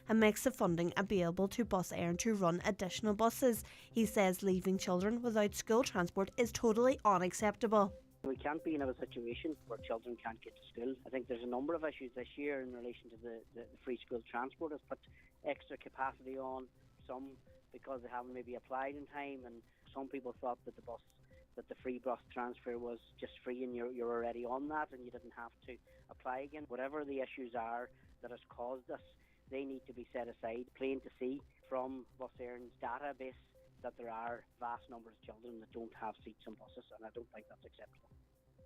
and makes the funding available to Bus Éireann to run additional buses. He says leaving children without school transport is totally unacceptable. We can't be in a situation where children can't get to school. I think there's a number of issues this year in relation to the free school transport. Has put extra capacity on some because they haven't maybe applied in time, and some people thought that the free bus transfer was just free and you're already on that and you didn't have to apply again. Whatever the issues are that has caused this, they need to be set aside. Plain to see from Bus Éireann's database that there are vast numbers of children that don't have seats on buses, and I don't think that's acceptable.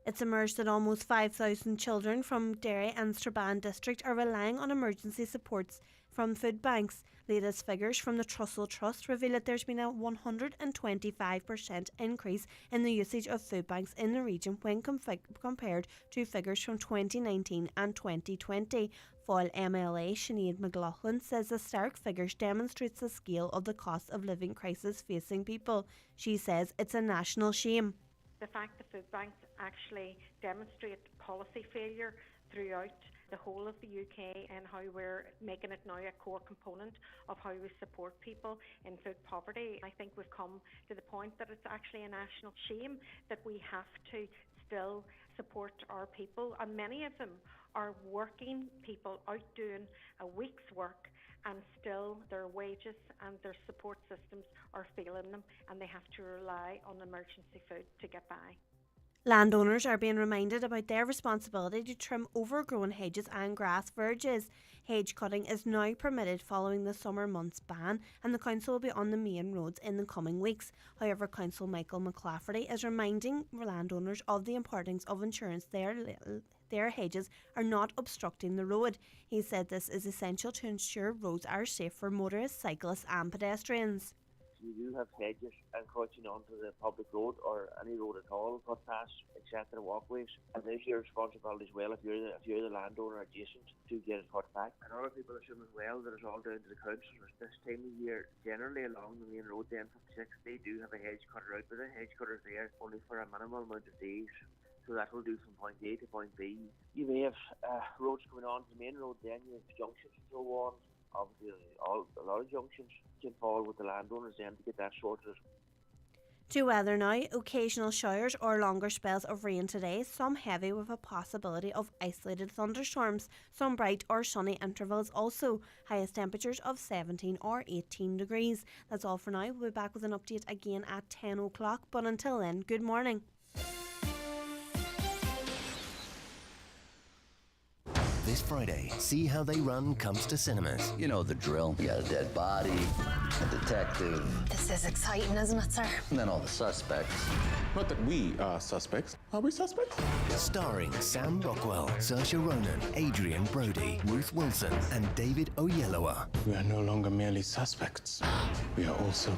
It's emerged that almost 5,000 children from Derry and Strabane district are relying on emergency supports from food banks. Latest figures from the Trussell Trust reveal that there's been a 125% increase in the usage of food banks in the region when compared to figures from 2019 and 2020. Foyle MLA Sinead McLaughlin says the stark figures demonstrates the scale of the cost of living crisis facing people. She says it's a national shame. The fact that food banks actually demonstrate policy failure throughout the whole of the UK and how we're making it now a core component of how we support people in food poverty. I think we've come to the point that it's actually a national shame that we have to still support our people, and many of them are working people out doing a week's work, and still their wages and their support systems are failing them, and they have to rely on emergency food to get by. Landowners are being reminded about their responsibility to trim overgrown hedges and grass verges. Hedge cutting is now permitted following the summer months ban, and the council will be on the main roads in the coming weeks. However, Councillor Michael McClafferty is reminding landowners of the importance of ensuring their hedges are not obstructing the road. He said this is essential to ensure roads are safe for motorists, cyclists and pedestrians. You do have hedges encroaching onto the public road or any road at all, footpaths, etc., walkways, and there's your responsibility as well if you're the landowner adjacent to get it cut back. And other people assume as well that it's all down to the councillors this time of year. Generally along the main road, the N56, they do have a hedge cutter out, but the hedge cutter's there only for a minimal amount of days. So that will do from point A to point B. You may have roads coming on to the main road, then you have junctions and so on. Obviously, a lot of junctions can fall with the landowners then to get that sorted. To weather now, occasional showers or longer spells of rain today, some heavy with a possibility of isolated thunderstorms, some bright or sunny intervals also, highest temperatures of 17 or 18 degrees. That's all for now. We'll be back with an update again at 10 o'clock, but until then, good morning. This Friday, See How They Run comes to cinemas. You know the drill. You got a dead body, a detective. This is exciting, isn't it, sir? And then all the suspects. Not that we are suspects. Are we suspects? Starring Sam Rockwell, Saoirse Ronan, Adrian Brody, Ruth Wilson and David Oyelowo. We are no longer merely suspects. We are also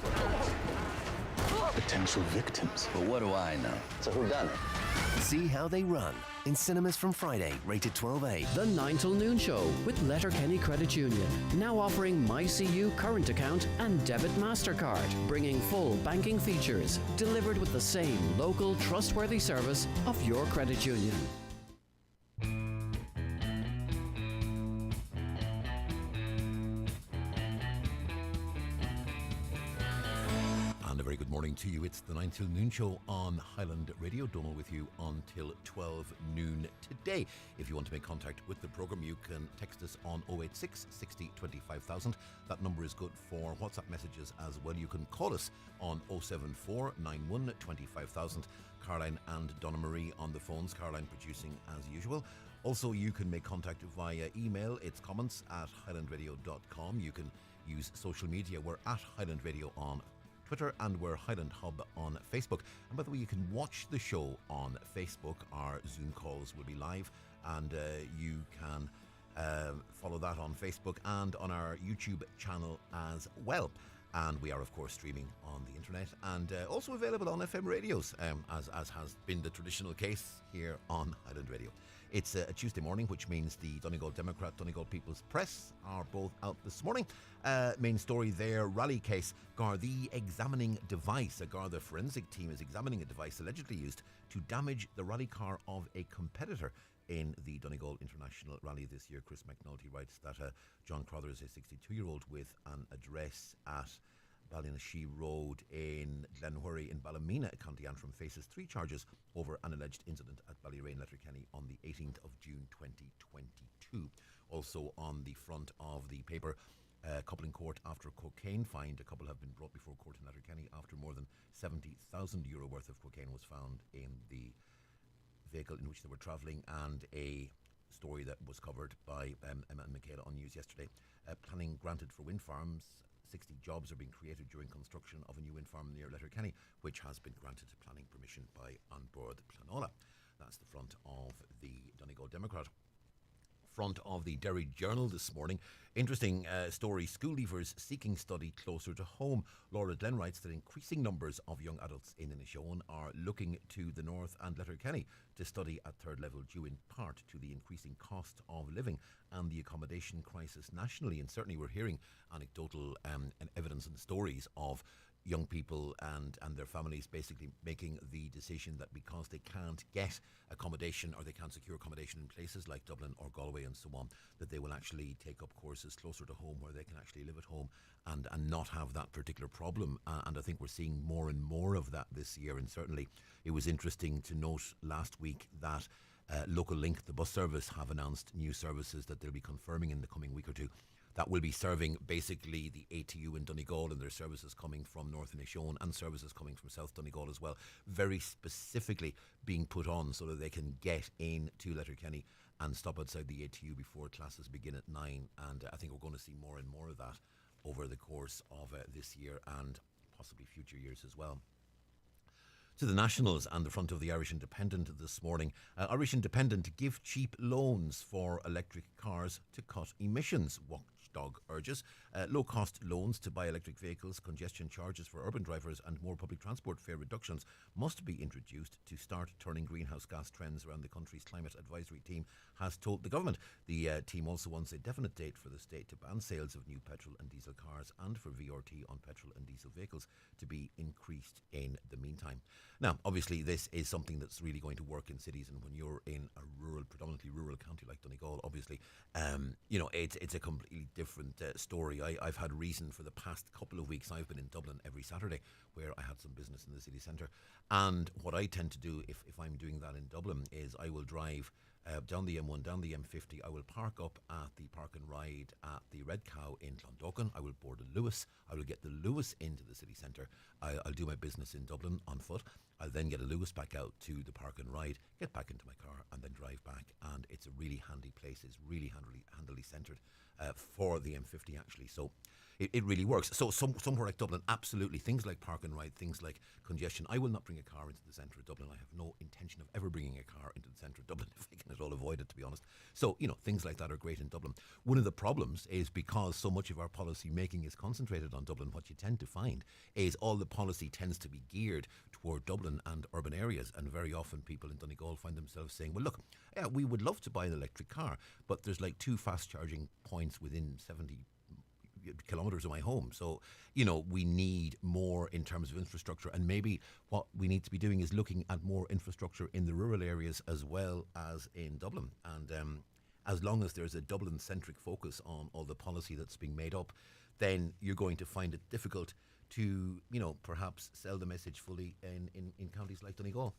potential victims. But what do I know? So who done it? See How They Run in cinemas from Friday, rated 12A. The 9 till noon show with Letterkenny Credit Union, now offering MyCU current account and debit MasterCard, bringing full banking features, delivered with the same local trustworthy service of your credit union. A very good morning to you. It's the 9 till noon show on Highland Radio. Donal with you until 12 noon today. If you want to make contact with the programme, you can text us on 086 60 25,000. That number is good for WhatsApp messages as well. You can call us on 074 91 25,000. Caroline and Donna Marie on the phones. Caroline producing as usual. Also, you can make contact via email. It's comments@highlandradio.com. You can use social media. We're at Highland Radio on Twitter and we're Highland Hub on Facebook. And by the way, you can watch the show on Facebook. Our Zoom calls will be live, and you can follow that on Facebook and on our YouTube channel as well. And we are, of course, streaming on the internet and also available on FM radios, as has been the traditional case here on Highland Radio. It's a Tuesday morning, which means the Donegal Democrat, Donegal People's Press are both out this morning. Main story there, rally case. Gardaí examining device. A Garda forensic team is examining a device allegedly used to damage the rally car of a competitor in the Donegal International Rally this year. Chris McNulty writes that John Crothers, a 62-year-old with an address at Ballinashe Road in Glenwherry in Ballymena, County Antrim, faces 3 charges over an alleged incident at Ballyrain, Letterkenny on the 18th of June 2022. Also on the front of the paper, couple in court after cocaine find. A couple have been brought before court in Letterkenny after more than €70,000 worth of cocaine was found in the vehicle in which they were travelling, and a story that was covered by Emma and Michaela on News yesterday. Planning granted for wind farms. 60 jobs are being created during construction of a new wind farm near Letterkenny, which has been granted planning permission by An Bord Planola. That's the front of the Donegal Democrat. Front of the Derry Journal this morning. Interesting story. School leavers seeking study closer to home. Laura Glenn writes that increasing numbers of young adults in Inishowen are looking to the north and Letterkenny to study at third level, due in part to the increasing cost of living and the accommodation crisis nationally. And certainly we're hearing anecdotal evidence and stories of young people and their families basically making the decision that because they can't get accommodation or they can't secure accommodation in places like Dublin or Galway and so on, that they will actually take up courses closer to home where they can actually live at home and not have that particular problem. And I think we're seeing more and more of that this year. And certainly it was interesting to note last week that Local Link, the bus service, have announced new services that they'll be confirming in the coming week or two that will be serving basically the ATU in Donegal, and their services coming from North Inishowen and services coming from South Donegal as well, very specifically being put on so that they can get into Letterkenny and stop outside the ATU before classes begin at 9. And I think we're going to see more and more of that over the course of this year and possibly future years as well. To the Nationals and the front of the Irish Independent this morning. Irish Independent: give cheap loans for electric cars to cut emissions, Watchdog urges. Low-cost loans to buy electric vehicles, congestion charges for urban drivers and more public transport fare reductions must be introduced to start turning greenhouse gas trends around the country's climate advisory team has told the government. The team also wants a definite date for the state to ban sales of new petrol and diesel cars and for VRT on petrol and diesel vehicles to be increased in the meantime. Now, obviously, this is something that's really going to work in cities, and when you're in a rural, predominantly rural county like Donegal, obviously, it's a completely different story. I've had reason for the past couple of weeks. I've been in Dublin every Saturday, where I had some business in the city centre, and what I tend to do if I'm doing that in Dublin is I will drive down the M1, down the M50. I will park up at the park and ride at the Red Cow in Clondalkin. I will board a Lewis. I will get the Lewis into the city centre. I'll do my business in Dublin on foot. I'll then get a Lewis back out to the park and ride, get back into my car and then drive back. And it's a really handy place. It's really handily centred for the M50 actually. So it really works. So somewhere like Dublin, absolutely, things like park and ride, things like congestion. I will not bring a car into the centre of Dublin. I have no intention of ever bringing a car into the centre of Dublin if I can at all avoid it, to be honest. So, things like that are great in Dublin. One of the problems is because so much of our policy making is concentrated on Dublin, what you tend to find is all the policy tends to be geared toward Dublin and urban areas, and very often people in Donegal find themselves saying, well, look, yeah, we would love to buy an electric car, but there's like 2 fast charging points within 70 kilometres of my home. So, we need more in terms of infrastructure, and maybe what we need to be doing is looking at more infrastructure in the rural areas as well as in Dublin. And as long as there's a Dublin-centric focus on all the policy that's being made up, then you're going to find it difficult to, perhaps sell the message fully in counties like Donegal.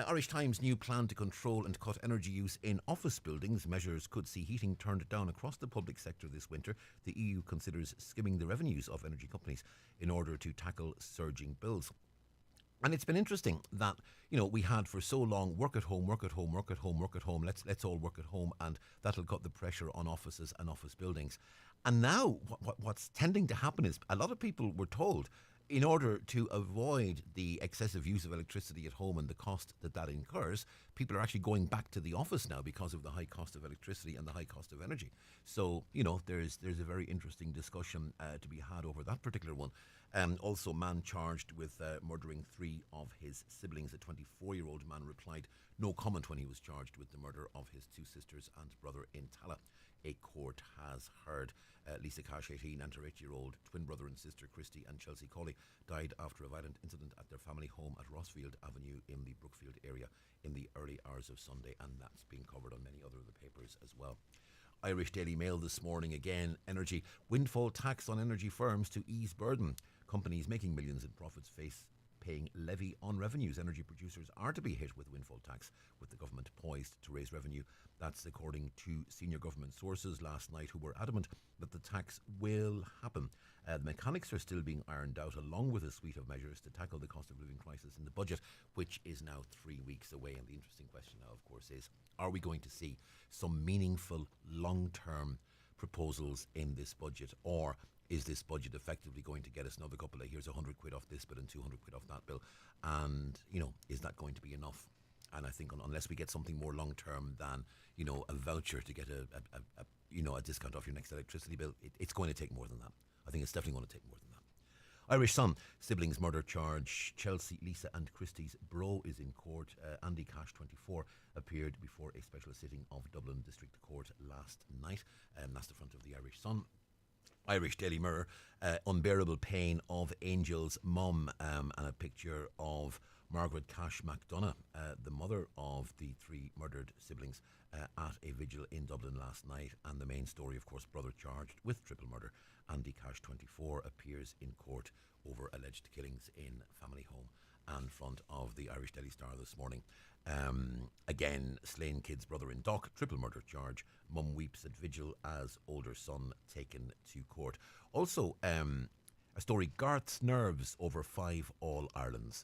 Irish Times: new plan to control and cut energy use in office buildings. Measures could see heating turned down across the public sector this winter. The EU considers skimming the revenues of energy companies in order to tackle surging bills. And it's been interesting that, we had for so long work at home, work at home, work at home, work at home. Let's all work at home, and that'll cut the pressure on offices and office buildings. And now what's tending to happen is a lot of people were told, in order to avoid the excessive use of electricity at home and the cost that incurs, people are actually going back to the office now because of the high cost of electricity and the high cost of energy. So, there's a very interesting discussion to be had over that particular one. Also, man charged with murdering 3 of his siblings. A 24-year-old man replied no comment when he was charged with the murder of his 2 sisters and brother in Tala a court has heard. Lisa Cash, 18, and her 8-year-old twin brother and sister, Christy and Chelsea Cawley, died after a violent incident at their family home at Rossfield Avenue in the Brookfield area in the early hours of Sunday, and that's been covered on many other of the papers as well. Irish Daily Mail this morning again, energy. Windfall tax on energy firms to ease burden. Companies making millions in profits face paying levy on revenues. Energy producers are to be hit with windfall tax, with the government poised to raise revenue. That's according to senior government sources last night, who were adamant that the tax will happen. The mechanics are still being ironed out, along with a suite of measures to tackle the cost of living crisis in the budget, which is now 3 weeks away. And the interesting question now, of course, is, are we going to see some meaningful long-term proposals in this budget, or is this budget effectively going to get us another couple of, here's 100 quid off this bill and 200 quid off that bill? And, is that going to be enough? And I think unless we get something more long-term than, a voucher to get a discount off your next electricity bill, it's going to take more than that. I think it's definitely going to take more than that. Irish Sun, siblings murder charge. Chelsea, Lisa and Christie's bro is in court. Andy Cash, 24, appeared before a special sitting of Dublin District Court last night. That's the front of the Irish Sun. Irish Daily Mirror, unbearable pain of Angel's mum, and a picture of Margaret Cash McDonough, the mother of the 3 murdered siblings, at a vigil in Dublin last night. And the main story, of course, brother charged with triple murder, Andy Cash, 24, appears in court over alleged killings in family home, and front of the Irish Daily Star this morning. Again, slain kid's brother in dock, triple murder charge. Mum weeps at vigil as older son taken to court. Also, a story, Garth's nerves over 5 All-Irelands.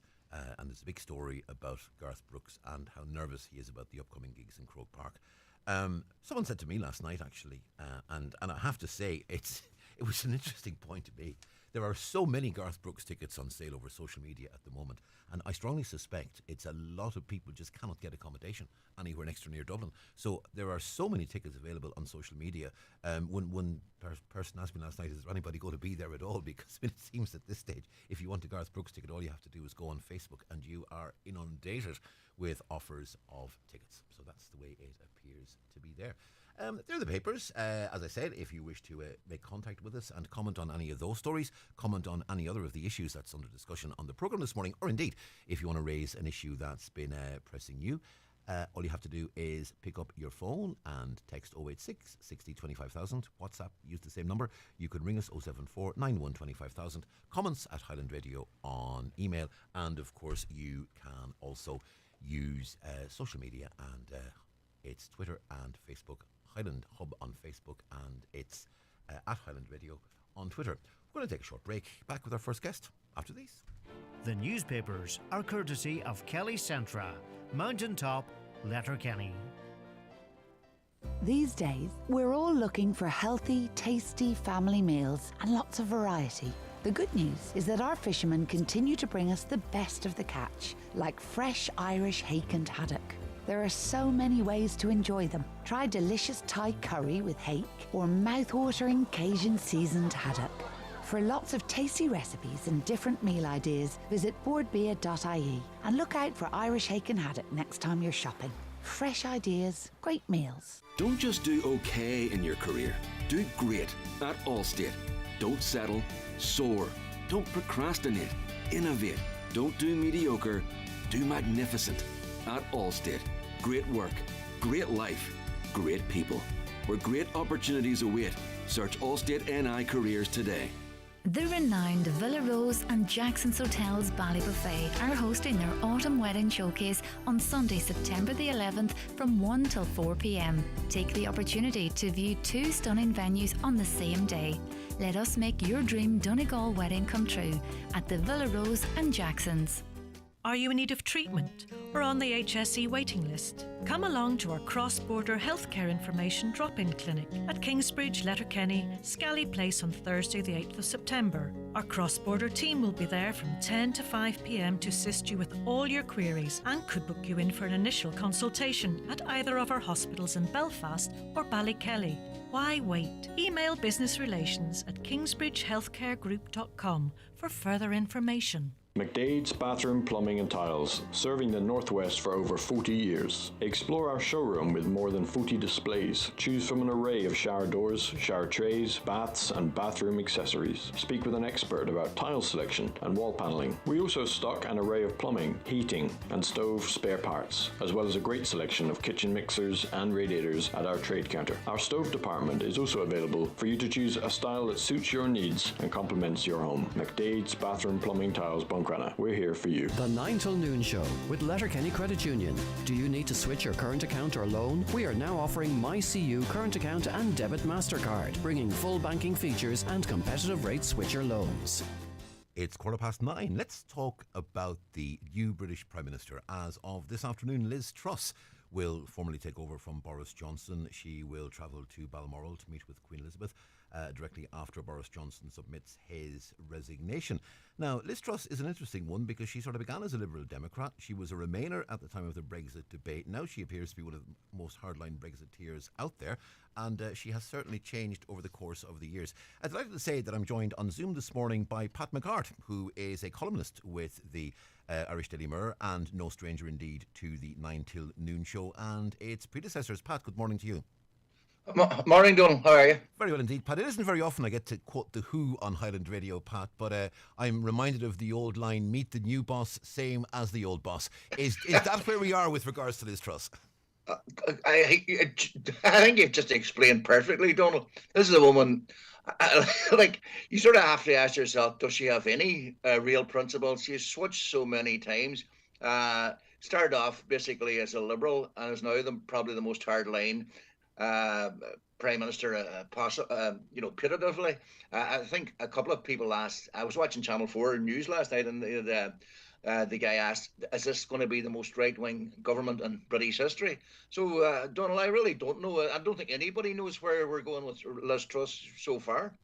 And there's a big story about Garth Brooks and how nervous he is about the upcoming gigs in Croke Park. Someone said to me last night, actually, and I have to say, it was an interesting point to make. There are so many Garth Brooks tickets on sale over social media at the moment, and I strongly suspect it's a lot of people just cannot get accommodation anywhere next or near Dublin. So there are so many tickets available on social media. One person asked me last night, is there anybody going to be there at all? Because it seems at this stage, if you want a Garth Brooks ticket, all you have to do is go on Facebook and you are inundated with offers of tickets. So that's the way it appears to be there. They're the papers. As I said, if you wish to make contact with us and comment on any of those stories, comment on any other of the issues that's under discussion on the programme this morning, or indeed, if you want to raise an issue that's been pressing you, all you have to do is pick up your phone and text 086 60 25,000. WhatsApp, use the same number. You can ring us 074 91 25,000. Comments at Highland Radio on email. And of course, you can also use social media, and it's Twitter and Facebook. Highland Hub on Facebook, and it's at Highland Radio on Twitter. We're going to take a short break. Back with our first guest after these. The newspapers are courtesy of Kelly Centra, Mountaintop, Letterkenny. These days, we're all looking for healthy, tasty family meals and lots of variety. The good news is that our fishermen continue to bring us the best of the catch, like fresh Irish hake and haddock. There are so many ways to enjoy them. Try delicious Thai curry with hake or mouth-watering Cajun seasoned haddock. For lots of tasty recipes and different meal ideas, visit boardbeer.ie and look out for Irish hake and haddock next time you're shopping. Fresh ideas, great meals. Don't just do okay in your career. Do great at Allstate. Don't settle, soar. Don't procrastinate. Innovate. Don't do mediocre. Do magnificent. At Allstate. Great work, great life, great people. Where great opportunities await. Search Allstate NI Careers today. The renowned Villa Rose and Jackson's Hotels Ballybuffet are hosting their autumn wedding showcase on Sunday, September the 11th from 1 till 4 p.m. Take the opportunity to view 2 stunning venues on the same day. Let us make your dream Donegal wedding come true at the Villa Rose and Jackson's. Are you in need of treatment or on the HSE waiting list? Come along to our cross-border healthcare information drop-in clinic at Kingsbridge, Letterkenny, Scally Place on Thursday the 8th of September. Our cross-border team will be there from 10 to 5 p.m. to assist you with all your queries and could book you in for an initial consultation at either of our hospitals in Belfast or Ballykelly. Why wait? Email businessrelations@kingsbridgehealthcaregroup.com for further information. McDade's Bathroom, Plumbing and Tiles, serving the Northwest for over 40 years. Explore our showroom with more than 40 displays. Choose from an array of shower doors, shower trays, baths and bathroom accessories. Speak with an expert about tile selection and wall paneling. We also stock an array of plumbing, heating and stove spare parts, as well as a great selection of kitchen mixers and radiators at our trade counter. Our stove department is also available for you to choose a style that suits your needs and complements your home. McDade's Bathroom, Plumbing, Tiles, Buncrana. We're here for you. The 9 till noon show with Letterkenny Credit Union. Do you need to switch your current account or loan? We are now offering MyCU current account and debit MasterCard, bringing full banking features and competitive rate switcher loans. It's 9:15. Let's talk about the new British Prime Minister. As of this afternoon, Liz Truss will formally take over from Boris Johnson. She will travel to Balmoral to meet with Queen Elizabeth directly after Boris Johnson submits his resignation. Now, Liz Truss is an interesting one because she sort of began as a Liberal Democrat. She was a Remainer at the time of the Brexit debate. Now she appears to be one of the most hardline Brexiteers out there, and she has certainly changed over the course of the years. I'd like to say that I'm joined on Zoom this morning by Pat McCart, who is a columnist with the Irish Daily Mirror and no stranger indeed to the 9 till noon show and its predecessors. Pat, good morning to you. Morning, Donal. How are you? Very well indeed, Pat. It isn't very often I get to quote The Who on Highland Radio, Pat, but I'm reminded of the old line, meet the new boss, same as the old boss. Is that where we are with regards to Liz Truss? I think you've just explained perfectly, Donal. This is a woman, like, you sort of have to ask yourself, does she have any real principles? She's switched so many times. Started off basically as a Liberal and is now probably the most hardline Prime Minister, putatively. I think a couple of people asked, I was watching Channel 4 News last night, and the guy asked, is this going to be the most right-wing government in British history? So, Donal, I really don't know. I don't think anybody knows where we're going with Liz Truss so far.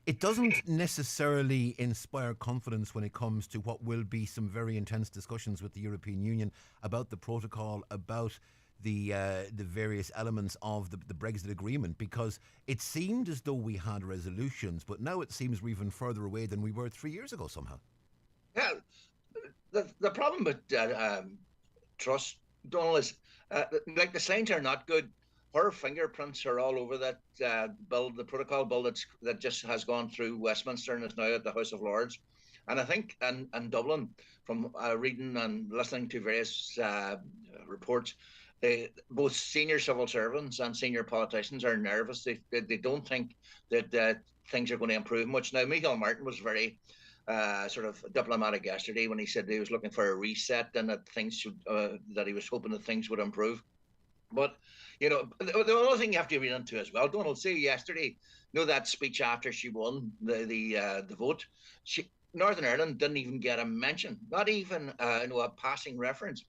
It doesn't necessarily inspire confidence when it comes to what will be some very intense discussions with the European Union about the protocol, about the various elements of the Brexit agreement, because it seemed as though we had resolutions, but now it seems we're even further away than we were 3 years ago somehow. Yeah, the problem with Truss, Donal, is like the signs are not good. Her fingerprints are all over that bill, the protocol bill that just has gone through Westminster and is now at the House of Lords. And I think in Dublin, from reading and listening to various reports, both senior civil servants and senior politicians are nervous. They don't think that things are going to improve much. Now, Michael Martin was very sort of diplomatic yesterday when he said he was looking for a reset and that that he was hoping that things would improve. But, you know, the other thing you have to read into as well, Donald, say yesterday, that speech after she won the vote, Northern Ireland didn't even get a mention, not even a passing reference.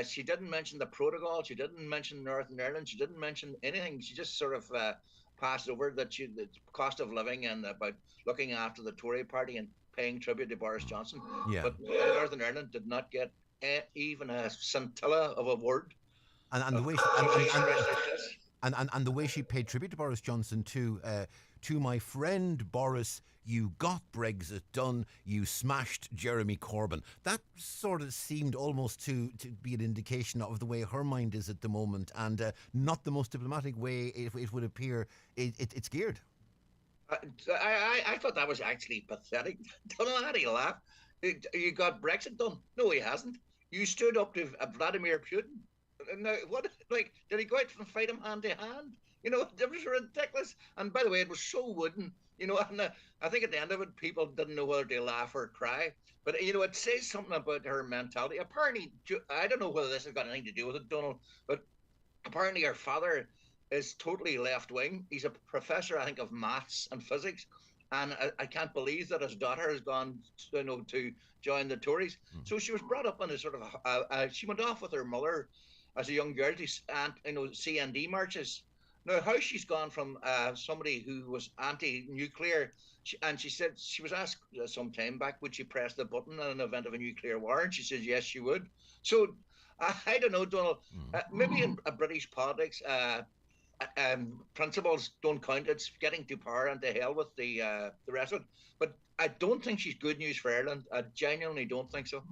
She didn't mention the protocol. She didn't mention Northern Ireland. She didn't mention anything. She just sort of passed over the cost of living and about looking after the Tory party and paying tribute to Boris Johnson. Yeah. But Northern Ireland did not get even a scintilla of a word. And the way the way she paid tribute to Boris Johnson to my friend Boris, you got Brexit done, you smashed Jeremy Corbyn. That sort of seemed almost to be an indication of the way her mind is at the moment, and not the most diplomatic way it would appear it's geared. I thought that was actually pathetic. Don't know how do you laugh. You got Brexit done? No, he hasn't. You stood up to Vladimir Putin. Now, what, like, did he go out and fight him hand to hand? It was ridiculous. And by the way, it was so wooden, and I think at the end of it, people didn't know whether to laugh or cry. But, it says something about her mentality. Apparently, I don't know whether this has got anything to do with it, Donald, but apparently her father is totally left-wing. He's a professor, I think, of maths and physics. And I can't believe that his daughter has gone, to join the Tories. So she was brought up on a sort of, she went off with her mother as a young girl to CND marches. Now, how she's gone from somebody who was anti-nuclear, and she said, she was asked some time back, would she press the button in an event of a nuclear war? And she says, yes, she would. So, I don't know, Donald, maybe in British politics, principles don't count. It's getting to power and to hell with the rest of it. But I don't think she's good news for Ireland. I genuinely don't think so.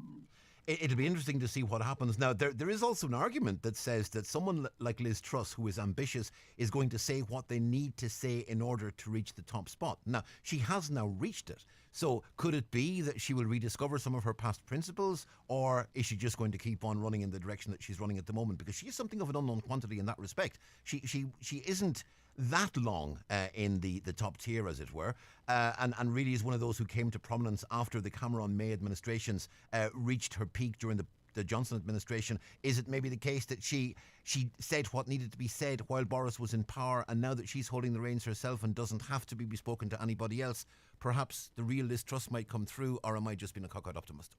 It'll be interesting to see what happens. Now, there is also an argument that says that someone like Liz Truss, who is ambitious, is going to say what they need to say in order to reach the top spot. Now, she has now reached it. So could it be that she will rediscover some of her past principles, or is she just going to keep on running in the direction that she's running at the moment? Because she is something of an unknown quantity in that respect. She isn't that long in the top tier, as it were, and really is one of those who came to prominence after the Cameron-May administrations reached her peak during the Johnson administration. Is it maybe the case that she said what needed to be said while Boris was in power, and now that she's holding the reins herself and doesn't have to be bespoken to anybody else, perhaps the real Liz Truss might come through? Or am I just being a cockeyed optimist?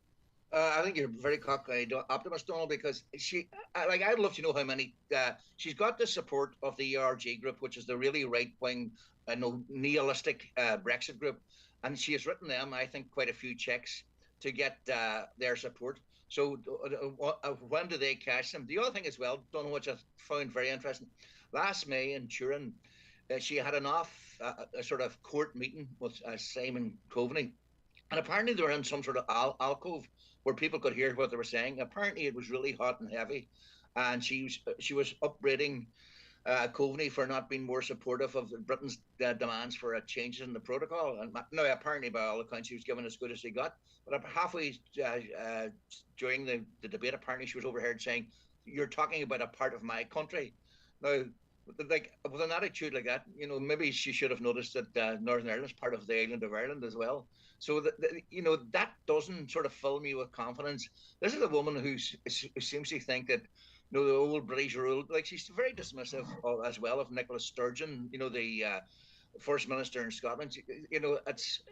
I think you're very cockeyed optimist, Donal, because I'd love to know how many. She's got the support of the ERG group, which is the really right-wing, nihilistic Brexit group, and she has written them, I think, quite a few checks to get their support. So when do they cash them? The other thing as well, Donal, which I found very interesting, last May in Turin, she had a sort of court meeting with Simon Coveney, and apparently they were in some sort of alcove where people could hear what they were saying. Apparently it was really hot and heavy, and she was upbraiding Coveney for not being more supportive of Britain's demands for changes in the protocol. And now, apparently, by all accounts, she was given as good as she got. But halfway during the debate, apparently she was overheard saying, "You're talking about a part of my country." Now, like, with an attitude like that, maybe she should have noticed that Northern Ireland is part of the island of Ireland as well. So that doesn't sort of fill me with confidence. This is a woman who seems to think that the old British rule, like, she's very dismissive as well of Nicola Sturgeon, the First Minister in Scotland.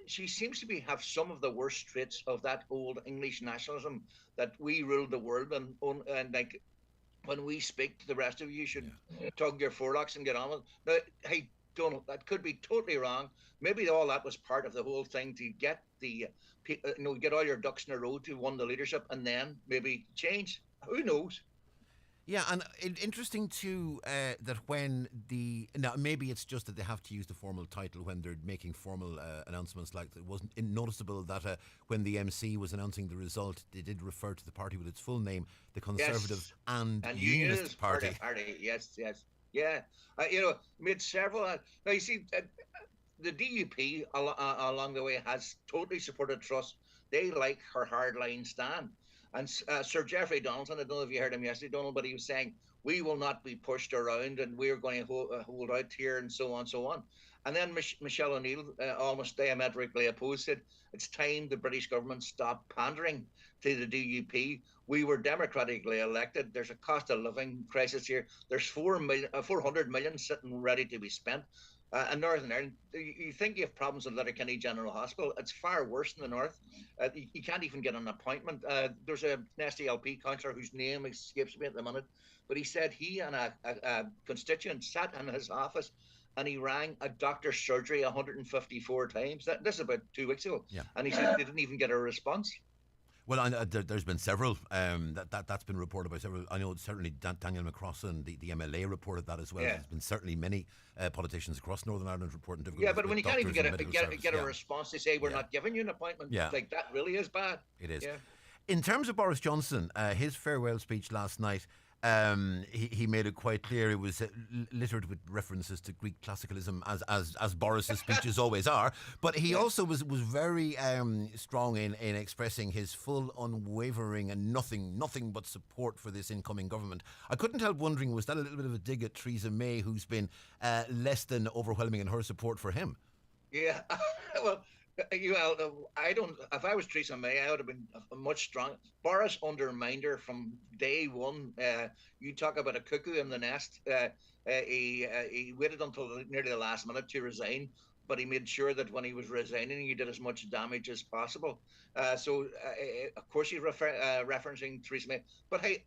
She seems to have some of the worst traits of that old English nationalism that we ruled the world, and like, when we speak, the rest of you should tug your forelocks and get on with it. Now, hey, Donal, that could be totally wrong. Maybe all that was part of the whole thing to get get all your ducks in a row to win the leadership, and then maybe change. Who knows? Yeah, and interesting too that when now maybe it's just that they have to use the formal title when they're making formal announcements. Like, it wasn't noticeable that when the MC was announcing the result, they did refer to the party with its full name, the Conservative and Unionist Party. Yes, yeah. Made several. Now you see, the DUP along the way has totally supported Truss. They like her hardline stand. And Sir Geoffrey Donaldson, I don't know if you heard him yesterday, Donald, but he was saying, we will not be pushed around and we're going to hold out here and so on, so on. And then Michelle O'Neill, almost diametrically opposed, said, it's time the British government stopped pandering to the DUP. We were democratically elected. There's a cost of living crisis here. There's 400 million sitting ready to be spent. In Northern Ireland, you think you have problems in Letterkenny General Hospital. It's far worse in the north. You can't even get an appointment. There's an SDLP councillor whose name escapes me at the minute, but he said he and a constituent sat in his office and he rang a doctor's surgery 154 times. This is about 2 weeks ago. Yeah. And he said they didn't even get a response. Well, there's been several. That's been reported by several. I know certainly Daniel McCrossan, the MLA, reported that as well. Yeah. There's been certainly many politicians across Northern Ireland reporting difficulties. Yeah, but when you can't even get a response, they say we're not giving you an appointment. Yeah. Like, that really is bad. It is. Yeah. In terms of Boris Johnson, his farewell speech last night, he made it quite clear it was littered with references to Greek classicalism, as Boris's speeches always are. But he also was very strong in expressing his full, unwavering and nothing but support for this incoming government. I couldn't help wondering, was that a little bit of a dig at Theresa May, who's been less than overwhelming in her support for him? Yeah, well, I don't. If I was Theresa May, I would have been much stronger. Boris undermined her from day one. You talk about a cuckoo in the nest. He waited until nearly the last minute to resign, but he made sure that when he was resigning, he did as much damage as possible. So, of course, he's referencing Theresa May. But hey,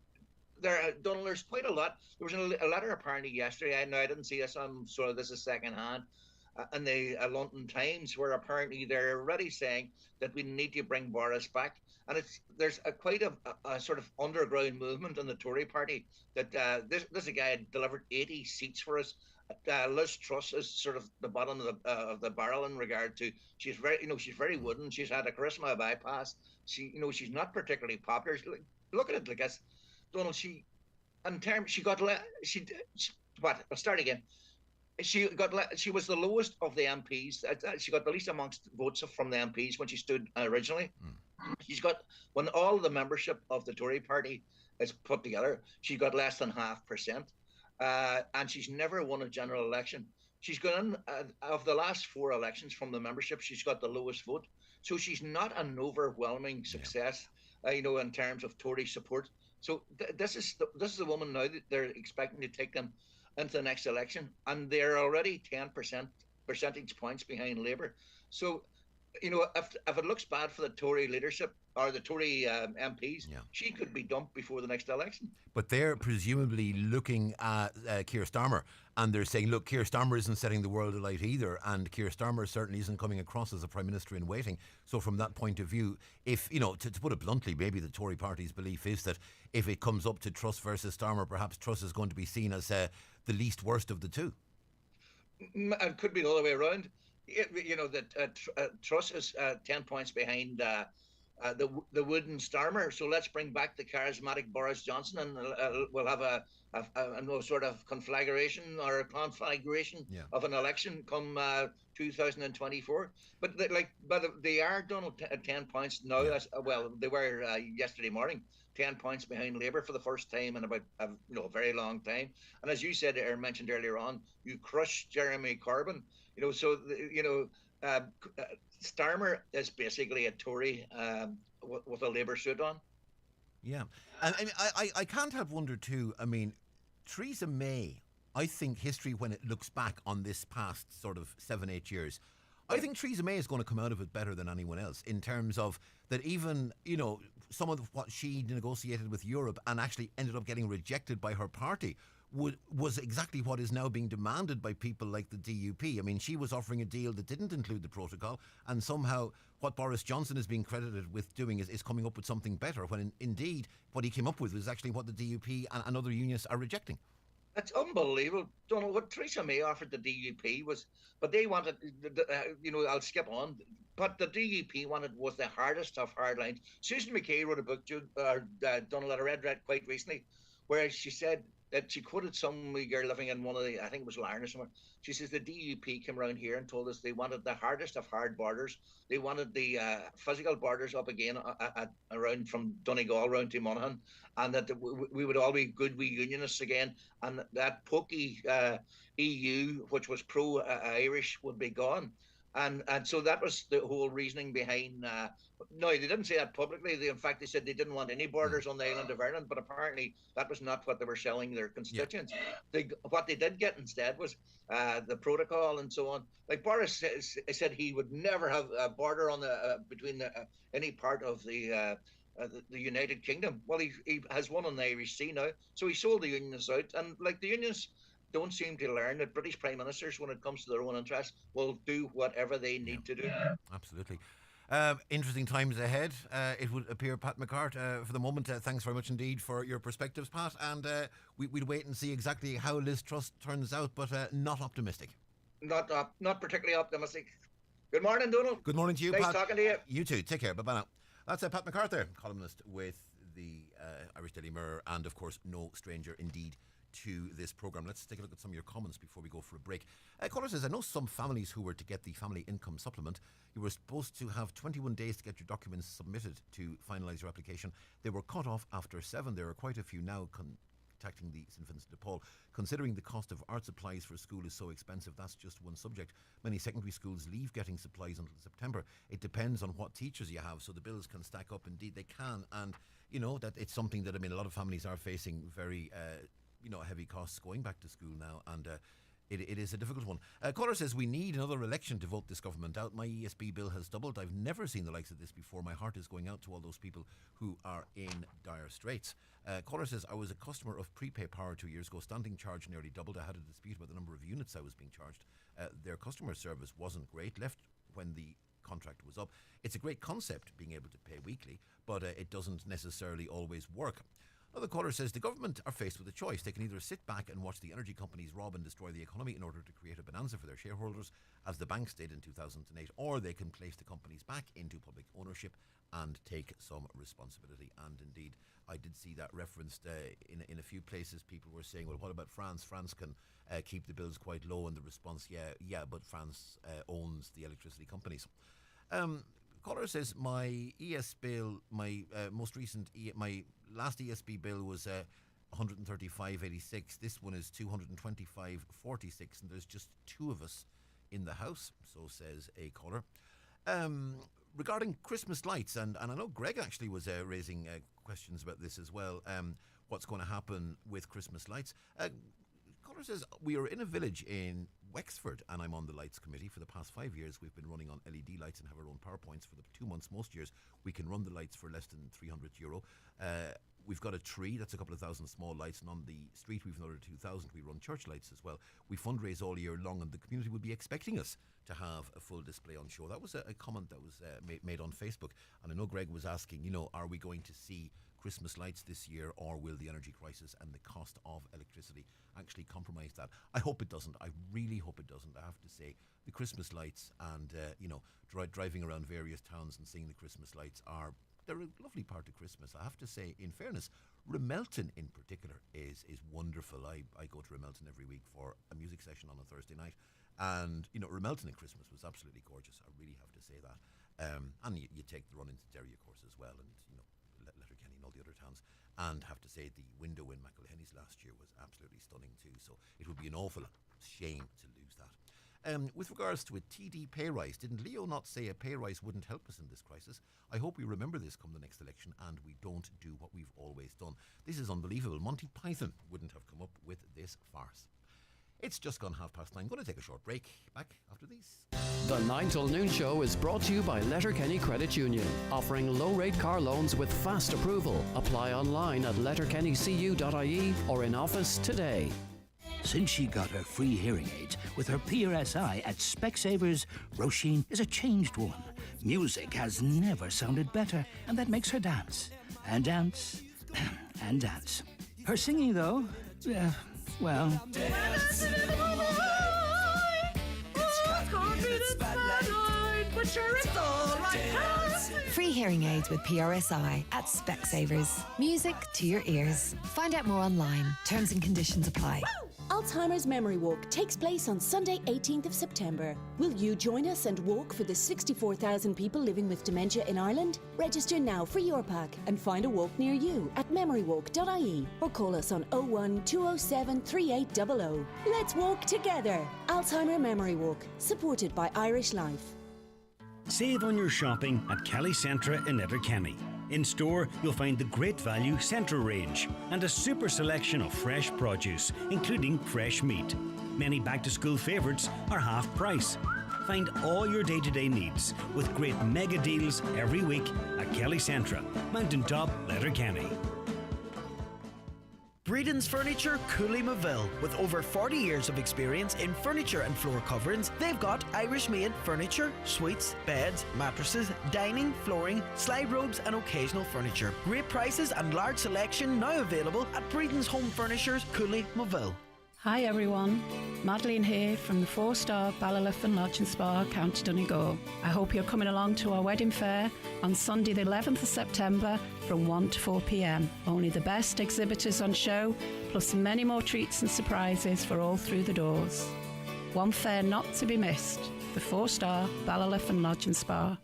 Donal, there's quite a lot. There was a letter apparently yesterday. I didn't see this. This is secondhand. In the London Times, where apparently they're already saying that we need to bring Boris back. And there's quite a sort of underground movement in the Tory party that this guy had delivered 80 seats for us, Liz Truss is sort of the bottom of the barrel in regard to she's very wooden. She's had a charisma bypass. She's not particularly popular. Look at it like this, Donald. She what? I'll start again. She was the lowest of the MPs. She got the least amongst votes from the MPs when she stood originally. She's got, when all the membership of the Tory party is put together, she got less than 0.5%, and she's never won a general election. She's gone of the last 4 elections from the membership, she's got the lowest vote. So she's not an overwhelming success, in terms of Tory support. So this is the woman now that they're expecting to take them into the next election, and they're already 10 percentage points behind Labour. So, if it looks bad for the Tory leadership or the Tory MPs, she could be dumped before the next election. But they're presumably looking at Keir Starmer, and they're saying, look, Keir Starmer isn't setting the world alight either, and Keir Starmer certainly isn't coming across as a Prime Minister in waiting. So from that point of view, if, to put it bluntly, maybe the Tory party's belief is that if it comes up to Truss versus Starmer, perhaps Truss is going to be seen as the least worst of the two. It could be the other way around. Truss is 10 points behind the wooden Starmer. So let's bring back the charismatic Boris Johnson, and we'll have a sort of conflagration of an election come 2024. But they are, Donald, 10 points now. Well, they were yesterday morning. 10 points behind Labour for the first time in about a very long time. And as you said or mentioned earlier on, you crushed Jeremy Corbyn. Starmer is basically a Tory with a Labour suit on. Yeah. And I can't help wonder too, Theresa May, I think history, when it looks back on this past sort of 7-8 years, I think Theresa May is going to come out of it better than anyone else, in terms of that even, some of what she negotiated with Europe and actually ended up getting rejected by her party was exactly what is now being demanded by people like the DUP. She was offering a deal that didn't include the protocol, and somehow what Boris Johnson is being credited with doing is coming up with something better, when indeed what he came up with was actually what the DUP and other unions are rejecting. It's unbelievable, Donald. What Theresa May offered the DUP but they wanted, I'll skip on, but the DUP wanted was the hardest of hard lines. Susan McKay wrote a book, Donald, that I read quite recently, where she said that she quoted some girl living in one of the, I think it was Larne or somewhere. She says the DUP came around here and told us they wanted the hardest of hard borders. They wanted the physical borders up again around from Donegal round to Monaghan, and that we would all be good wee unionists again, and that pokey EU, which was pro-Irish, would be gone. And so that was the whole reasoning behind. No, they didn't say that publicly. In fact, they said they didn't want any borders on the island of Ireland, but apparently that was not what they were selling their constituents. Yeah. What they did get instead was the protocol and so on. Like Boris said, he would never have a border on between any part of the United Kingdom. Well, he has one on the Irish Sea now, so he sold the unions out, and like the unions don't seem to learn that British Prime Ministers, when it comes to their own interests, will do whatever they need to do. Absolutely. Interesting times ahead, it would appear, Pat McCart. For the moment, thanks very much indeed for your perspectives, Pat, and we'll wait and see exactly how Liz Truss turns out, but not optimistic. Not particularly optimistic. Good morning, Donal. Good morning to you, nice Pat. Talking to you. You too. Take care. Bye-bye now. That's Pat McCart there, columnist with the Irish Daily Mirror, and of course no stranger indeed to this programme. Let's take a look at some of your comments before we go for a break. Caller says, I know some families who were to get the family income supplement, you were supposed to have 21 days to get your documents submitted to finalise your application. They were cut off after 7. There are quite a few now contacting the St Vincent de Paul. Considering the cost of art supplies for school is so expensive, that's just one subject. Many secondary schools leave getting supplies until September. It depends on what teachers you have, so the bills can stack up. Indeed they can, and that it's something that a lot of families are facing very heavy costs going back to school now, and it is a difficult one. Caller says, we need another election to vote this government out. My ESB bill has doubled. I've never seen the likes of this before. My heart is going out to all those people who are in dire straits. Caller says, I was a customer of prepay power 2 years ago. Standing charge nearly doubled. I had a dispute about the number of units I was being charged. Their customer service wasn't great. Left when the contract was up. It's a great concept, being able to pay weekly, but it doesn't necessarily always work. Another caller says the government are faced with a choice. They can either sit back and watch the energy companies rob and destroy the economy in order to create a bonanza for their shareholders, as the banks did in 2008, or they can place the companies back into public ownership and take some responsibility. And indeed, I did see that referenced in a few places. People were saying, well, what about France? France can keep the bills quite low, and the response, yeah, but France owns the electricity companies. Caller says my ES bill, my my last ESB bill was 135.86. This one is 225.46, and there's just two of us in the house. So says a caller. Regarding Christmas lights, and I know Greg actually was raising questions about this as well. What's going to happen with Christmas lights? Caller says we are in a village in Wexford, and I'm on the lights committee. For the past 5 years, we've been running on LED lights and have our own power points. For the 2 months, most years, we can run the lights for less than €300. We've got a tree, that's a couple of thousand small lights, and on the street we've another 2,000. We run church lights as well. We fundraise all year long, and the community will be expecting us to have a full display on show. That was a comment that was made on Facebook, and I know Greg was asking, are we going to see Christmas lights this year, or will the energy crisis and the cost of electricity actually compromise that? I hope it doesn't. I really hope it doesn't. I have to say, the Christmas lights and driving around various towns and seeing the Christmas lights they're a lovely part of Christmas. I have to say, in fairness, Remelton in particular is wonderful. I go to Remelton every week for a music session on a Thursday night, and Remelton at Christmas was absolutely gorgeous. I really have to say that. And you take the run into Derry, of course, as well, and Letterkenny and all the other towns. And have to say, the window in McElhenny's last year was absolutely stunning too. So it would be an awful shame to lose that. With regards to a TD pay rise, didn't Leo not say a pay rise wouldn't help us in this crisis? I hope we remember this come the next election and we don't do what we've always done. This is unbelievable. Monty Python wouldn't have come up with this farce. It's just gone 9:30. Going to take a short break. Back after these. The 9 till noon show is brought to you by Letterkenny Credit Union, offering low-rate car loans with fast approval. Apply online at letterkennycu.ie or in office today. Since she got her free hearing aids with her PRSI at Specsavers, Roisin is a changed woman. Music has never sounded better, and that makes her dance. And dance. And dance. Her singing, though, well... Free hearing aids with PRSI at Specsavers. Music to your ears. Find out more online. Terms and conditions apply. Alzheimer's Memory Walk takes place on Sunday 18th of September. Will you join us and walk for the 64,000 people living with dementia in Ireland? Register now for your pack and find a walk near you at memorywalk.ie or call us on 01 207 3800. Let's walk together. Alzheimer Memory Walk, supported by Irish Life. Save on your shopping at Kelly Centra in Letterkenny. In store, you'll find the Great Value Central range and a super selection of fresh produce, including fresh meat. Many back-to-school favourites are half price. Find all your day-to-day needs with great mega deals every week at Kelly Centra, Mountaintop, Letterkenny. Breedon's Furniture, Cooley-Maville. With over 40 years of experience in furniture and floor coverings, they've got Irish-made furniture, suites, beds, mattresses, dining, flooring, slide robes and occasional furniture. Great prices and large selection now available at Breedon's Home Furnitures, Cooley-Maville. Hi everyone, Madeleine here from the 4-star Ballyliffin Lodge and Spa, County Donegal. I hope you're coming along to our wedding fair on Sunday the 11th of September from 1 to 4 p.m. Only the best exhibitors on show, plus many more treats and surprises for all through the doors. One fair not to be missed, the 4-star Ballyliffin Lodge and Spa.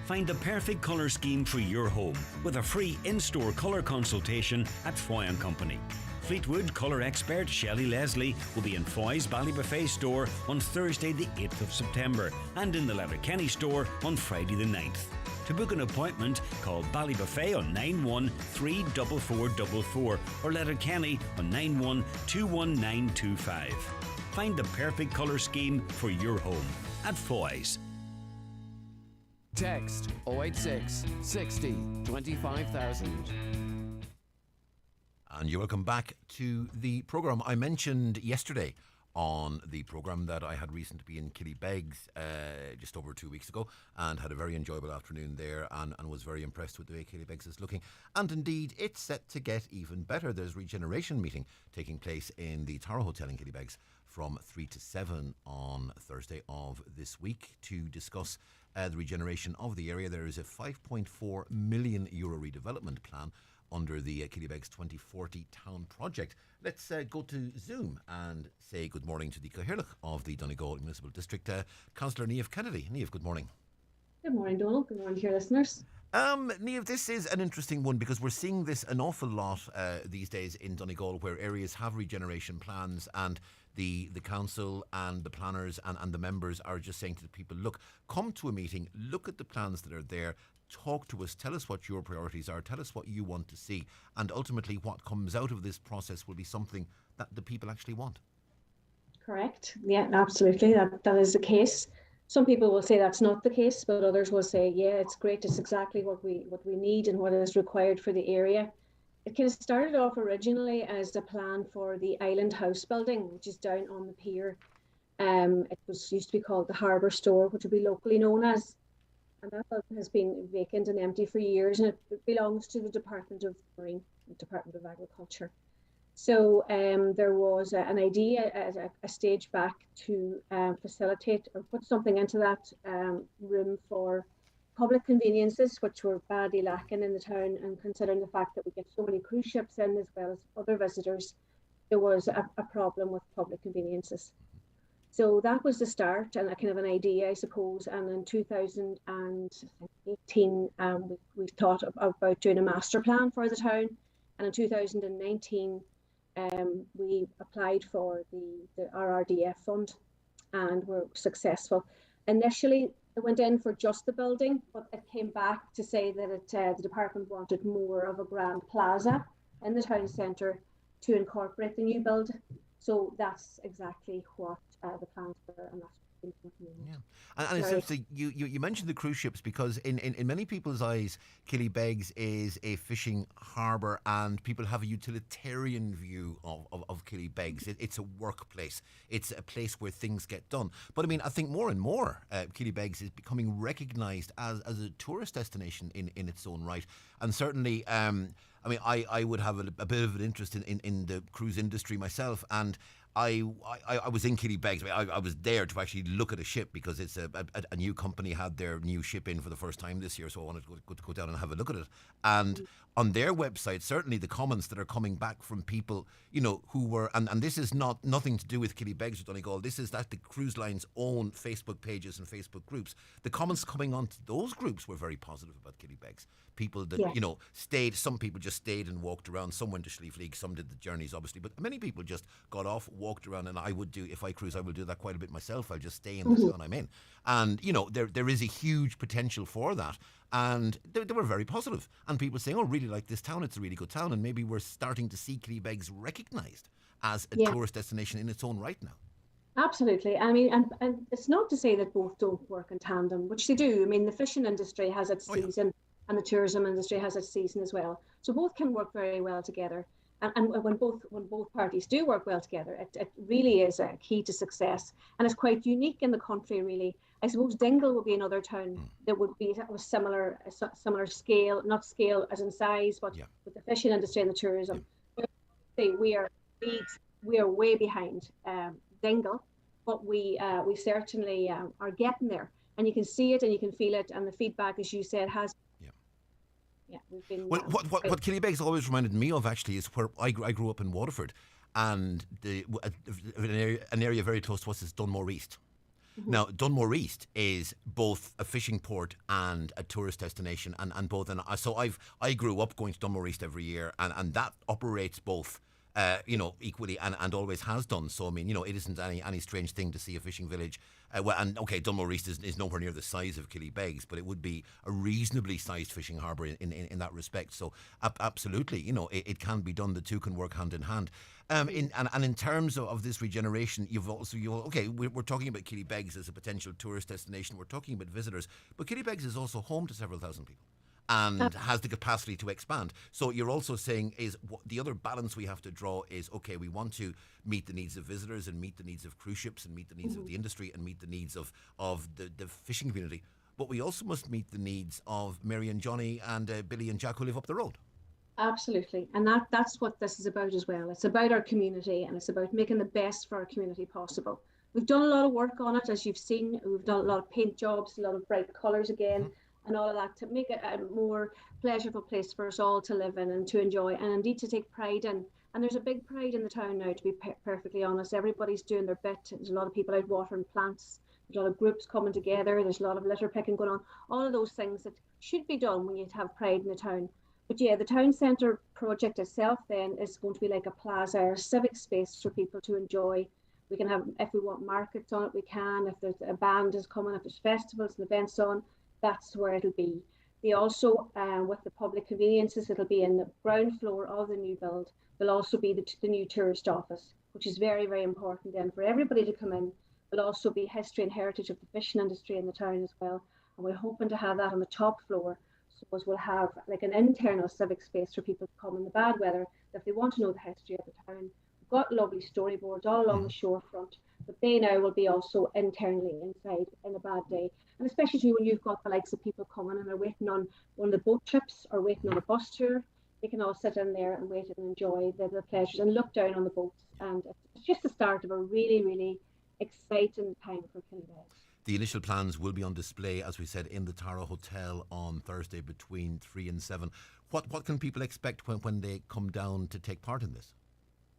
Find the perfect colour scheme for your home with a free in-store colour consultation at Foy & Company. Fleetwood colour expert Shelley Leslie will be in Foy's Ballybuffet store on Thursday the 8th of September and in the Letterkenny store on Friday the 9th. To book an appointment, call Ballybuffet on 9124444 or Letterkenny on 91-21925. Find the perfect colour scheme for your home at Foy's. Text 086 60 25,000. And you're welcome back to the programme. I mentioned yesterday on the programme that I had reason to be in Killybegs just over 2 weeks ago, and had a very enjoyable afternoon there, and was very impressed with the way Killybegs is looking. And indeed, it's set to get even better. There's a regeneration meeting taking place in the Tower Hotel in Killybegs from 3 to 7 on Thursday of this week to discuss the regeneration of the area. There is a €5.4 million redevelopment plan under the Killybegs 2040 Town Project. Let's go to Zoom and say good morning to the Cathaoirleach of the Donegal Municipal District, Councillor Niamh Kennedy. Niamh, good morning. Good morning, Donal. Good morning to your listeners. Niamh, this is an interesting one because we're seeing this an awful lot these days in Donegal, where areas have regeneration plans, and the council and the planners and the members are just saying to the people, look, come to a meeting, look at the plans that are there, talk to us, tell us what your priorities are, tell us what you want to see, and ultimately what comes out of this process will be something that the people actually want. Correct. Yeah, absolutely. That is the case. Some people will say that's not the case, but others will say, yeah, it's great. It's exactly what we need and what is required for the area. It kind of started off originally as a plan for the Island House building, which is down on the pier. It used to be called the Harbour Store, which would be locally known as. And that building has been vacant and empty for years, and it belongs to the Department of Marine, Department of Agriculture. So there was an idea at a stage back to facilitate or put something into that room for public conveniences, which were badly lacking in the town, and considering the fact that we get so many cruise ships in as well as other visitors, there was a problem with public conveniences. So that was the start and a kind of an idea, I suppose. And in 2018, we thought about doing a master plan for the town. And in 2019, we applied for the RRDF fund and were successful. Initially, it went in for just the building, but it came back to say that the department wanted more of a grand plaza in the town centre to incorporate the new build. So that's exactly what the plans were, and that's yeah. And essentially, you mentioned the cruise ships because in many people's eyes, Killybegs is a fishing harbour, and people have a utilitarian view of Killybegs. It's a workplace. It's a place where things get done. But I mean, I think more and more Killybegs is becoming recognised as a tourist destination in its own right. And certainly, I mean, I would have a bit of an interest in the cruise industry myself, and I was in Killybegs. I was there to actually look at a ship because it's a new company had their new ship in for the first time this year, so I wanted to go down and have a look at it. And on their website, certainly the comments that are coming back from people, you know, who were, and this is nothing to do with Killybegs or Donegal, this is that the cruise line's own Facebook pages and Facebook groups. The comments coming onto those groups were very positive about Killybegs. People that, you know, stayed, some people just stayed and walked around, some went to Schliefleague, some did the journeys obviously, but many people just got off, walked around, and I would do, if I cruise, I will do that quite a bit myself. I'll just stay in the town I'm in. And, you know, there is a huge potential for that. And they were very positive. And people saying, oh, really like this town, it's a really good town. And maybe we're starting to see Killybegs recognised as a tourist destination in its own right now. Absolutely. I mean, and it's not to say that both don't work in tandem, which they do. I mean, the fishing industry has its season and the tourism industry has its season as well. So both can work very well together. And when both parties do work well together, it really is a key to success. And it's quite unique in the country, really. I suppose Dingle would be another town that would be a similar scale, not scale as in size, but with the fishing industry and the tourism. We are way behind Dingle, but we certainly are getting there. And you can see it and you can feel it, and the feedback, as you said, has. Yeah, we've been. Well, what Killybegs always reminded me of actually is where I grew up in Waterford, and an area very close to us is Dunmore East. Mm-hmm. Now, Dunmore East is both a fishing port and a tourist destination, and both. And so I grew up going to Dunmore East every year, and that operates both. You know, equally and always has done. So, I mean, you know, it isn't any strange thing to see a fishing village. Dunmore East is nowhere near the size of Killybegs, but it would be a reasonably sized fishing harbour in that respect. So, absolutely, you know, it can be done. The two can work hand in hand. In terms of this regeneration, we're talking about Killybegs as a potential tourist destination. We're talking about visitors, but Killybegs is also home to several thousand people. and has the capacity to expand. So you're also saying is the other balance we have to draw is, okay, we want to meet the needs of visitors and meet the needs of cruise ships and meet the needs of the industry and meet the needs of the fishing community. But we also must meet the needs of Mary and Johnny and Billy and Jack who live up the road. Absolutely. And that's what this is about as well. It's about our community, and it's about making the best for our community possible. We've done a lot of work on it, as you've seen. We've done a lot of paint jobs, a lot of bright colours again, and all of that to make it a more pleasurable place for us all to live in and to enjoy, and indeed to take pride in. And there's a big pride in the town now, to be perfectly honest. Everybody's doing their bit. There's a lot of people out watering plants. There's a lot of groups coming together. There's a lot of litter picking going on. All of those things that should be done when you have pride in the town. But yeah, the town centre project itself then is going to be like a plaza or civic space for people to enjoy. We can have, if we want markets on it, we can. If there's a band is coming, if there's festivals and events on, that's where it'll be. They also, with the public conveniences, it'll be in the ground floor of the new build. There'll also be the new tourist office, which is very, very important then for everybody to come in. There'll also be history and heritage of the fishing industry in the town as well. And we're hoping to have that on the top floor. So we'll have like an internal civic space for people to come in the bad weather if they want to know the history of the town. We've got lovely storyboards all along the shorefront, but they now will be also internally inside in a bad day. And especially too when you've got the likes of people coming and they're waiting on one of the boat trips or waiting on a bus tour, they can all sit in there and wait and enjoy the pleasures and look down on the boats. And it's just the start of a really, really exciting time for Killybegs. The initial plans will be on display, as we said, in the Tara Hotel on Thursday between 3 and 7. What can people expect when they come down to take part in this?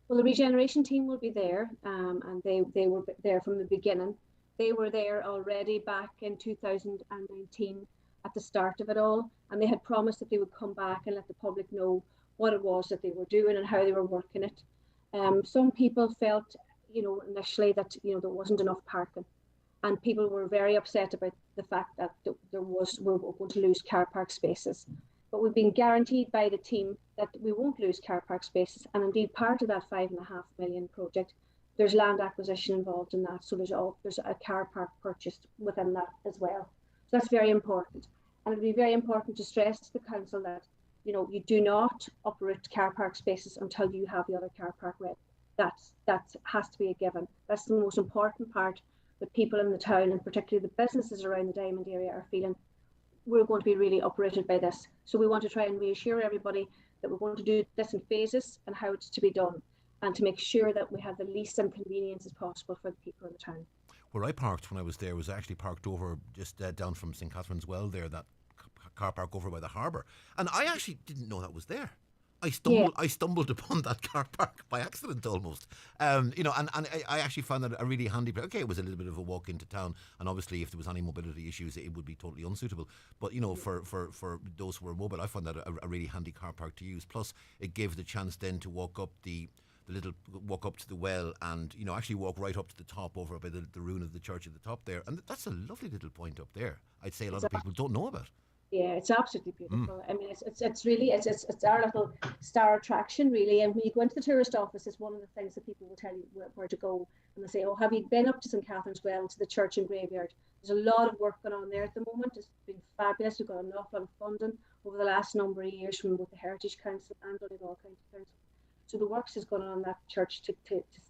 Well, the regeneration team will be there, and they were there from the beginning. They were there already back in 2019 at the start of it all, and they had promised that they would come back and let the public know what it was that they were doing and how they were working it. Some people felt, initially that, there wasn't enough parking. And people were very upset about the fact that we were going to lose car park spaces. But we've been guaranteed by the team that we won't lose car park spaces. And indeed, part of that $5.5 million project, there's land acquisition involved in that. So there's a car park purchased within that as well. So that's very important. And it'll be very important to stress to the council that, you do not uproot car park spaces until you have the other car park ready. That has to be a given. That's the most important part that people in the town, and particularly the businesses around the Diamond area, are feeling we're going to be really uprooted by this. So we want to try and reassure everybody that we're going to do this in phases and how it's to be done, and to make sure that we have the least inconvenience as possible for the people in the town. Where I parked when I was there was actually parked over just down from St. Catherine's Well there, that car park over by the harbour. And I actually didn't know that was there. I stumbled upon that car park by accident almost, and I actually found that a really handy place. Okay, it was a little bit of a walk into town, and obviously if there was any mobility issues, it would be totally unsuitable. But for those who were mobile, I found that a really handy car park to use. Plus, it gave the chance then to walk up walk up to the well, and actually walk right up to the top over by the ruin of the church at the top there. And that's a lovely little point up there. I'd say a lot of people don't know about. Yeah, it's absolutely beautiful. I mean, it's really our little star attraction, really. And when you go into the tourist office, it's one of the things that people will tell you where to go. And they say, "Oh, have you been up to St. Catherine's Well, to the church and graveyard?" There's a lot of work going on there at the moment. It's been fabulous. We've got an awful lot of funding over the last number of years from both the Heritage Council and Donegal County Council. So the works is going on that church to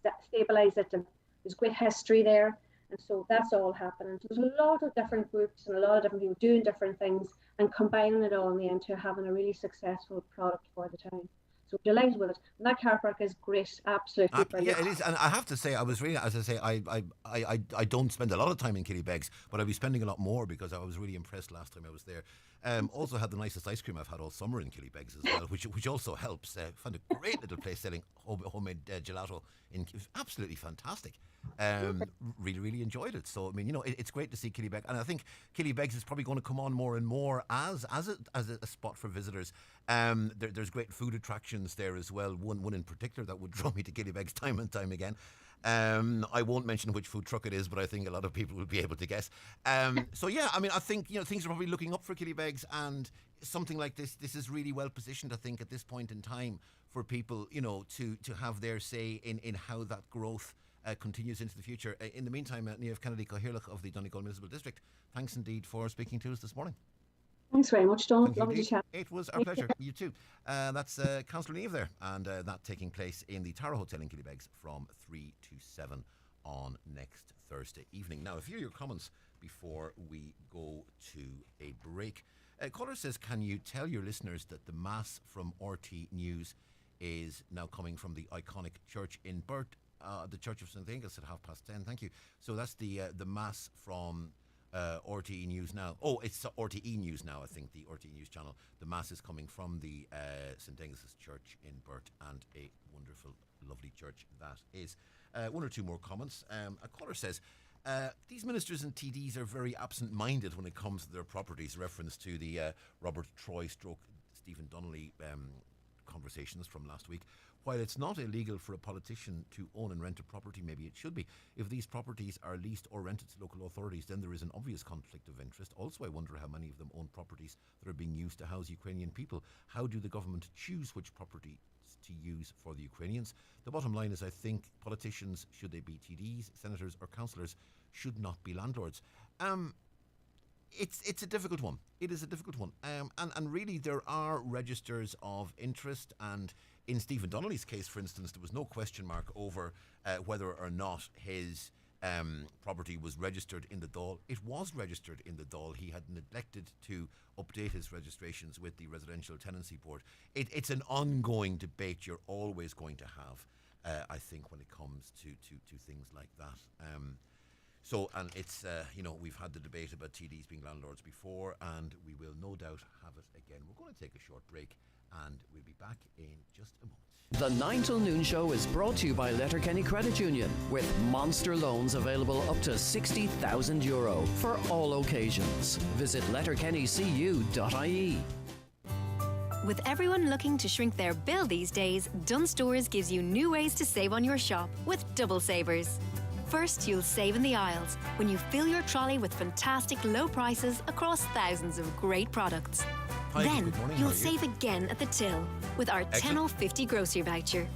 stabilise it, and there's great history there. And so that's all happening. So there's a lot of different groups and a lot of different people doing different things and combining it all in the end to having a really successful product for the town. So we're delighted with it. And that car park is great, absolutely brilliant. Yeah, it is. And I have to say, I was really, as I say, I don't spend a lot of time in Killybegs, but I'll be spending a lot more because I was really impressed last time I was there. Also had the nicest ice cream I've had all summer in Killybegs as well, which also helps. Found a great little place selling homemade gelato. Absolutely fantastic. Really enjoyed it. So I mean, it's great to see Killybegs, and I think Killybegs is probably going to come on more and more as a spot for visitors. There's great food attractions there as well. One in particular that would draw me to Killybegs time and time again. I won't mention which food truck it is, but I think a lot of people will be able to guess. So yeah, I mean, I think things are probably looking up for Killybegs, and something like this is really well positioned, I think, at this point in time for people, to have their say in how that growth continues into the future. In the meantime, Niamh Kennedy Cohirlach of the Donegal Municipal District, thanks indeed for speaking to us this morning. Thanks very much, Donal. Thank you Lovely to indeed. chat. It was our pleasure. You too. That's Councillor Neve there, and that taking place in the Tara Hotel in Killybegs from 3 to 7 on next Thursday evening. Now, a few of your comments before we go to a break. Caller says, can you tell your listeners that the Mass from RT News is now coming from the iconic church in Burt, the Church of St. Angus at 10:30. Thank you. So that's the Mass from RTE News Now. Oh, it's RTE News Now, I think, the RTE News channel. The Mass is coming from the St. Angus's Church in Burt, and a wonderful, lovely church that is. One or two more comments. A caller says, these ministers and TDs are very absent-minded when it comes to their properties, reference to the Robert Troy stroke Stephen Donnelly conversations from last week. While it's not illegal for a politician to own and rent a property, maybe it should be. If these properties are leased or rented to local authorities, then there is an obvious conflict of interest. Also, I wonder how many of them own properties that are being used to house Ukrainian people. How do the government choose which property to use for the Ukrainians? The bottom line is, I think politicians, should they be TDs, senators or councillors, should not be landlords. It's a difficult one. It is a difficult one. And really there are registers of interest, and in Stephen Donnelly's case, for instance, there was no question mark over whether or not his property was registered in the Dáil. It was registered in the Dáil. He had neglected to update his registrations with the Residential Tenancy Board. It's an ongoing debate you're always going to have, I think, when it comes to things like that. And it's, we've had the debate about TDs being landlords before, and we will no doubt have it again. We're going to take a short break, and we'll be back in just a moment. The 9 till noon show is brought to you by Letterkenny Credit Union, with monster loans available up to €60,000 for all occasions. Visit letterkennycu.ie. With everyone looking to shrink their bill these days, Dunnes Stores gives you new ways to save on your shop with double savers. First, you'll save in the aisles when you fill your trolley with fantastic low prices across thousands of great products. Hi, Then, good morning, you'll how are you? save again at the till with our Excellent. 10 off 50 grocery voucher.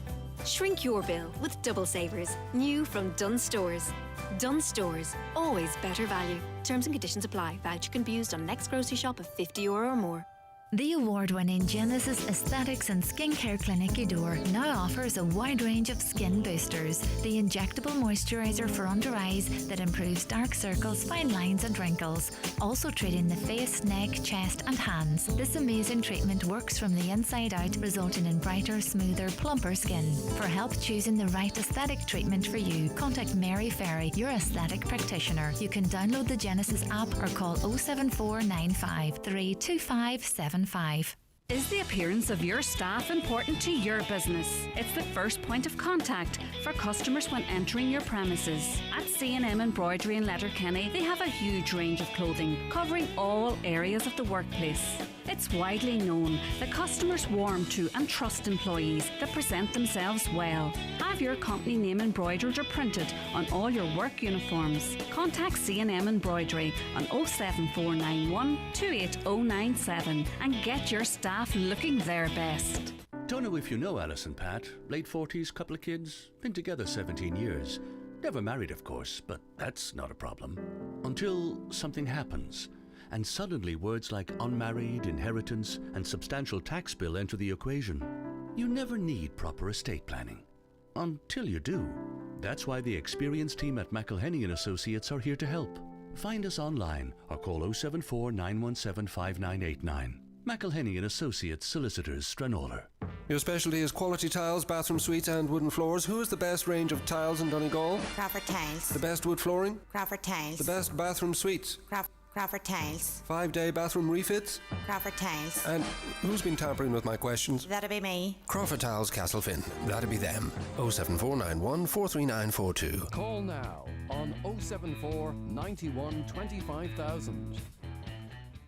Shrink your bill with double savers, new from Dunnes Stores. Dunnes Stores, always better value. Terms and conditions apply. Voucher can be used on next grocery shop of €50 or more. The award-winning Genesis Aesthetics and Skincare Clinic Udor now offers a wide range of skin boosters. The injectable moisturiser for under eyes that improves dark circles, fine lines and wrinkles. Also treating the face, neck, chest and hands. This amazing treatment works from the inside out, resulting in brighter, smoother, plumper skin. For help choosing the right aesthetic treatment for you, contact Mary Ferry, your aesthetic practitioner. You can download the Genesis app or call 07495 32575. Is the appearance of your staff important to your business? It's the first point of contact for customers when entering your premises. At C&M Embroidery in Letterkenny, they have a huge range of clothing covering all areas of the workplace. It's widely known that customers warm to and trust employees that present themselves well. Have your company name embroidered or printed on all your work uniforms. Contact C&M Embroidery on 07491 28097 and get your staff looking their best. Don't know if you know Alice and Pat. Late 40s, couple of kids, been together 17 years. Never married, of course, but that's not a problem. Until something happens. And suddenly words like unmarried, inheritance, and substantial tax bill enter the equation. You never need proper estate planning. Until you do. That's why the experienced team at McElhenney & Associates are here to help. Find us online or call 074 917 5989. McElhenney & Associates Solicitors, Stranoller. Your specialty is quality tiles, bathroom suites and wooden floors. Who is the best range of tiles in Donegal? Crawford Tiles. The best wood flooring? Crawford Tiles. The best bathroom suites? Crawford Tiles. 5-day bathroom refits? Crawford Tiles. And who's been tampering with my questions? That'd be me. Crawford Tiles, Castlefin. That'd be them. 07491 43942. Call now on 074 91 25000.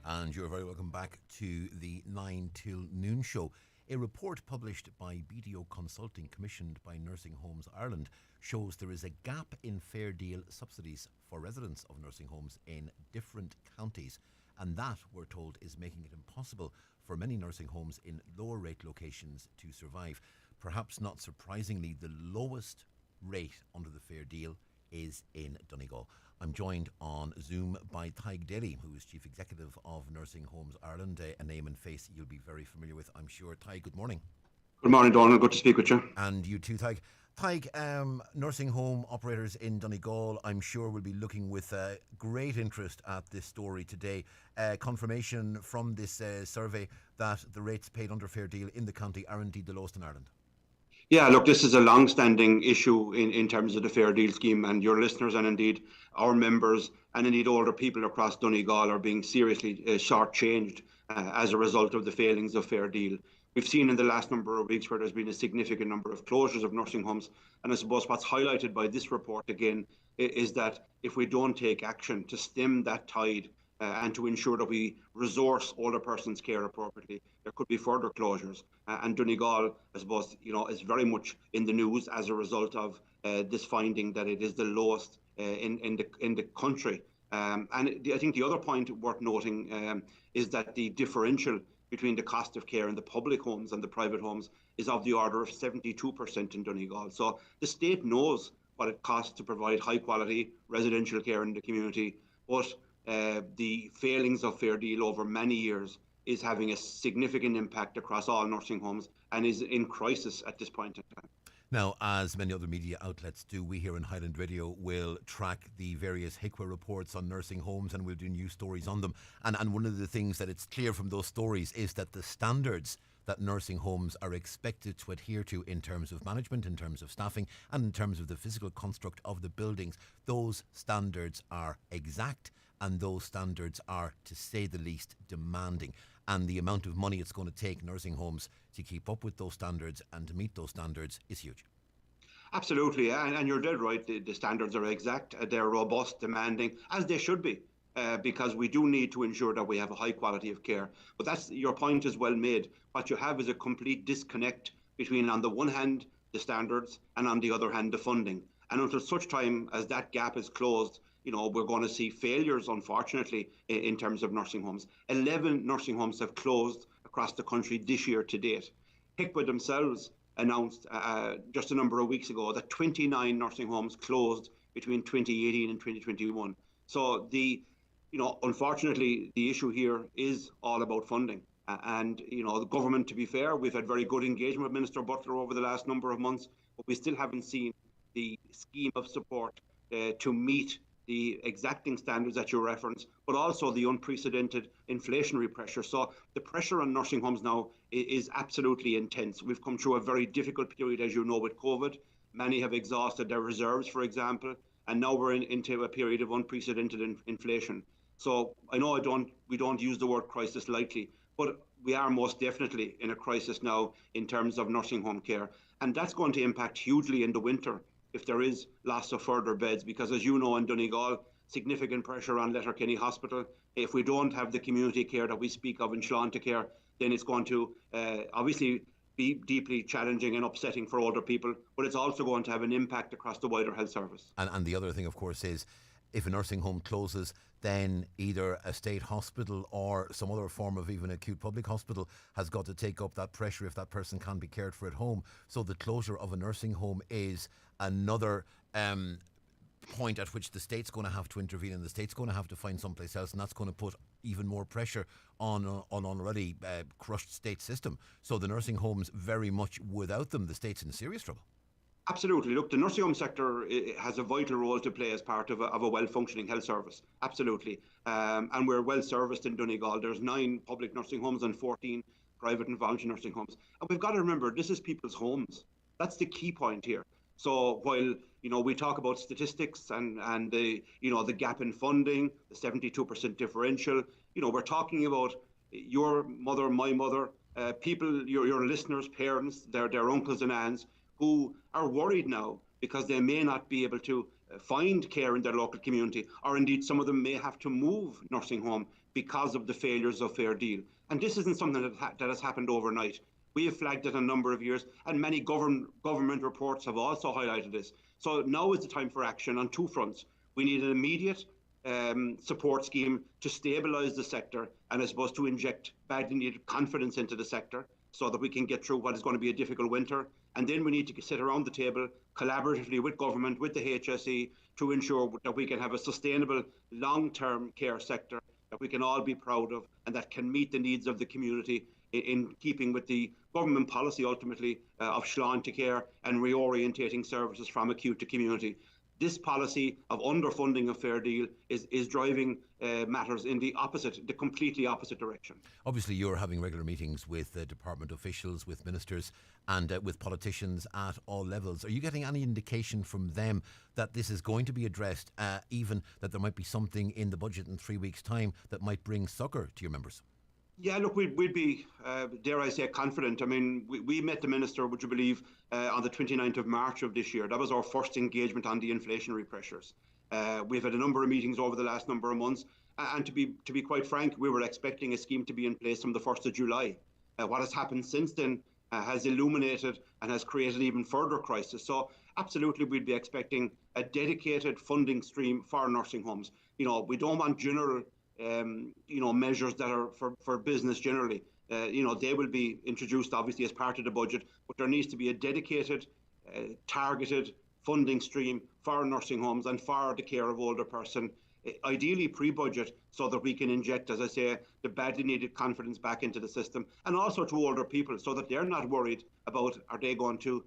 And you're very welcome back to the 9 till noon show. A report published by BDO Consulting, commissioned by Nursing Homes Ireland, shows there is a gap in fair deal subsidies for residents of nursing homes in different counties. And that, we're told, is making it impossible for many nursing homes in lower rate locations to survive. Perhaps not surprisingly, the lowest rate under the fair deal is in Donegal. I'm joined on Zoom by Tadhg Daly, who is Chief Executive of Nursing Homes Ireland, a name and face you'll be very familiar with, I'm sure. Tadhg, good morning. Good morning, Donal. Good to speak with you. And you too, Tadhg. Tadhg, nursing home operators in Donegal, I'm sure, will be looking with great interest at this story today. Confirmation from this survey that the rates paid under Fair Deal in the county are indeed the lowest in Ireland. Yeah, look, this is a long-standing issue in terms of the Fair Deal scheme, and your listeners and indeed our members and indeed older people across Donegal are being seriously shortchanged as a result of the failings of Fair Deal. We've seen in the last number of weeks where there's been a significant number of closures of nursing homes, and I suppose what's highlighted by this report again is that if we don't take action to stem that tide and to ensure that we resource older persons' care appropriately, there could be further closures. And Donegal, I suppose, is very much in the news as a result of this finding that it is the lowest in the country. And I think the other point worth noting is that the differential between the cost of care in the public homes and the private homes is of the order of 72% in Donegal. So the state knows what it costs to provide high quality residential care in the community, but the failings of Fair Deal over many years is having a significant impact across all nursing homes and is in crisis at this point in time. Now, as many other media outlets do, we here in Highland Radio will track the various HICWA reports on nursing homes and we'll do news stories on them. And one of the things that it's clear from those stories is that the standards that nursing homes are expected to adhere to in terms of management, in terms of staffing, and in terms of the physical construct of the buildings, those standards are exact and those standards are, to say the least, demanding. And the amount of money it's going to take nursing homes to keep up with those standards and to meet those standards is huge. Absolutely, and you're dead right. The standards are exact, they're robust, demanding, as they should be, because we do need to ensure that we have a high quality of care. But that's, your point is well made. What you have is a complete disconnect between, on the one hand, the standards, and on the other hand, the funding. And until such time as that gap is closed, we're going to see failures, unfortunately, in terms of nursing homes. 11 nursing homes have closed across the country this year to date. HICWA themselves announced just a number of weeks ago that 29 nursing homes closed between 2018 and 2021. So unfortunately, the issue here is all about funding. And the government, to be fair, we've had very good engagement with Minister Butler over the last number of months, but we still haven't seen the scheme of support to meet the exacting standards that you reference, but also the unprecedented inflationary pressure. So the pressure on nursing homes now is absolutely intense. We've come through a very difficult period, as you know, with COVID. Many have exhausted their reserves, for example, and now we're into a period of unprecedented inflation. So I know we don't use the word crisis lightly, but we are most definitely in a crisis now in terms of nursing home care. And that's going to impact hugely in the winter if there is loss of further beds, because as you know, in Donegal, significant pressure on Letterkenny Hospital. If we don't have the community care that we speak of in Sláinte care, then it's going to obviously be deeply challenging and upsetting for older people, but it's also going to have an impact across the wider health service. And the other thing, of course, is if a nursing home closes, then either a state hospital or some other form of even acute public hospital has got to take up that pressure if that person can't be cared for at home. So the closure of a nursing home is another point at which the state's going to have to intervene and the state's going to have to find someplace else, and that's going to put even more pressure on already crushed state system. So the nursing homes, very much without them, the state's in serious trouble. Absolutely. Look, the nursing home sector has a vital role to play as part of a well-functioning health service. Absolutely. And we're well serviced in Donegal. There's 9 public nursing homes and 14 private and voluntary nursing homes. And we've got to remember, this is people's homes. That's the key point here. So while we talk about statistics and the gap in funding, the 72% differential, we're talking about your mother, my mother, people, your listeners, parents, their uncles and aunts, who are worried now because they may not be able to find care in their local community, or indeed some of them may have to move nursing home because of the failures of Fair Deal. And this isn't something that has happened overnight. We have flagged it a number of years, and many government reports have also highlighted this. So now is the time for action on 2 fronts. We need an immediate support scheme to stabilise the sector and, I suppose, to inject badly needed confidence into the sector. so that we can get through what is going to be a difficult winter. And then we need to sit around the table collaboratively with government, with the HSE, to ensure that we can have a sustainable long-term care sector that we can all be proud of and that can meet the needs of the community in keeping with the government policy ultimately of Schlein to care and reorientating services from acute to community. This policy of underfunding of Fair Deal is driving matters in the completely opposite direction. Obviously, you're having regular meetings with department officials, with ministers and with politicians at all levels. Are you getting any indication from them that this is going to be addressed, even that there might be something in the budget in 3 weeks' time that might bring succour to your members? Yeah, look, we'd be, dare I say, confident. I mean, we met the Minister, would you believe, on the 29th of March of this year. That was our first engagement on the inflationary pressures. We've had a number of meetings over the last number of months. And to be quite frank, we were expecting a scheme to be in place from the 1st of July. What has happened since then has illuminated and has created even further crisis. So absolutely, we'd be expecting a dedicated funding stream for nursing homes. You know, we don't want general measures that are for business generally. They will be introduced obviously as part of the budget, but there needs to be a dedicated, targeted funding stream for nursing homes and for the care of older person, ideally pre-budget, so that we can inject, as I say, the badly needed confidence back into the system, and also to older people, so that they're not worried about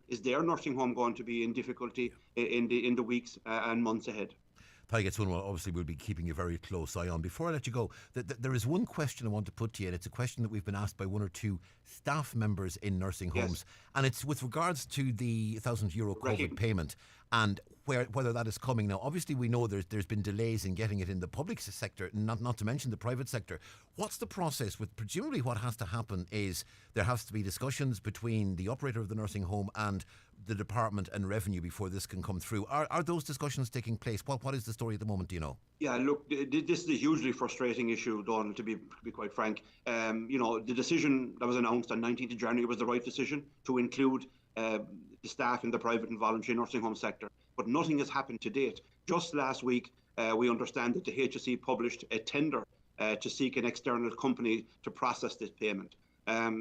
is their nursing home going to be in difficulty in the weeks and months ahead. It's one obviously we'll be keeping a very close eye on. Before I let you go, there is one question I want to put to you, and it's a question that we've been asked by one or two staff members in nursing homes, and it's with regards to the €1,000 COVID payment and whether that is coming now. Obviously, we know there's been delays in getting it in the public sector, not to mention the private sector. What's the process? Presumably what has to happen is there has to be discussions between the operator of the nursing home and the department and revenue before this can come through. Are those discussions taking place? What is the story at the moment, do you know? Yeah, look, this is a hugely frustrating issue, Donal, to be quite frank. The decision that was announced on 19th of January was the right decision to include the staff in the private and voluntary nursing home sector. But nothing has happened to date. Just last week, we understand that the HSE published a tender to seek an external company to process this payment.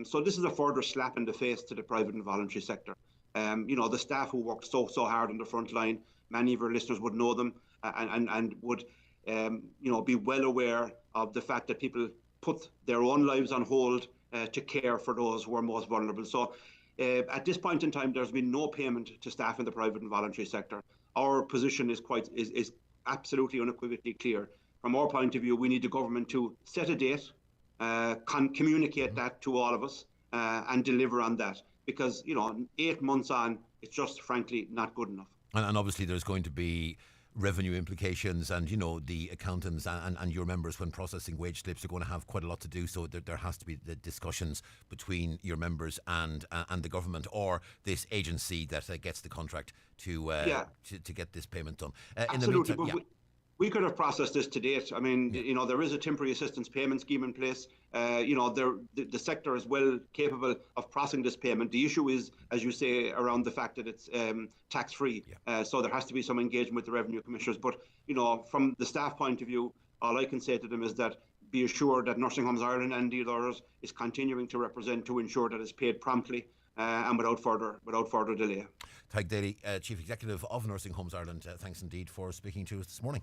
So this is a further slap in the face to the private and voluntary sector. The staff who work so hard on the front line, many of our listeners would know them and would be well aware of the fact that people put their own lives on hold to care for those who are most vulnerable. So at this point in time, there's been no payment to staff in the private and voluntary sector. Our position is absolutely unequivocally clear. From our point of view, we need the government to set a date, communicate that to all of us, and deliver on that. Because 8 months on, it's just frankly not good enough. And obviously, there's going to be revenue implications, and the accountants and your members, when processing wage slips, are going to have quite a lot to do. So there has to be the discussions between your members and the government, or this agency that gets the contract to get this payment done. Absolutely. In the meantime, we could have processed this to date. I mean, there is a temporary assistance payment scheme in place. The sector is well capable of processing this payment. The issue is, as you say, around the fact that it's tax-free. So there has to be some engagement with the revenue commissioners. But, from the staff point of view, all I can say to them is that be assured that Nursing Homes Ireland and the others is continuing to represent to ensure that it's paid promptly and without further delay. Tadhg Daly, Chief Executive of Nursing Homes Ireland, thanks indeed for speaking to us this morning.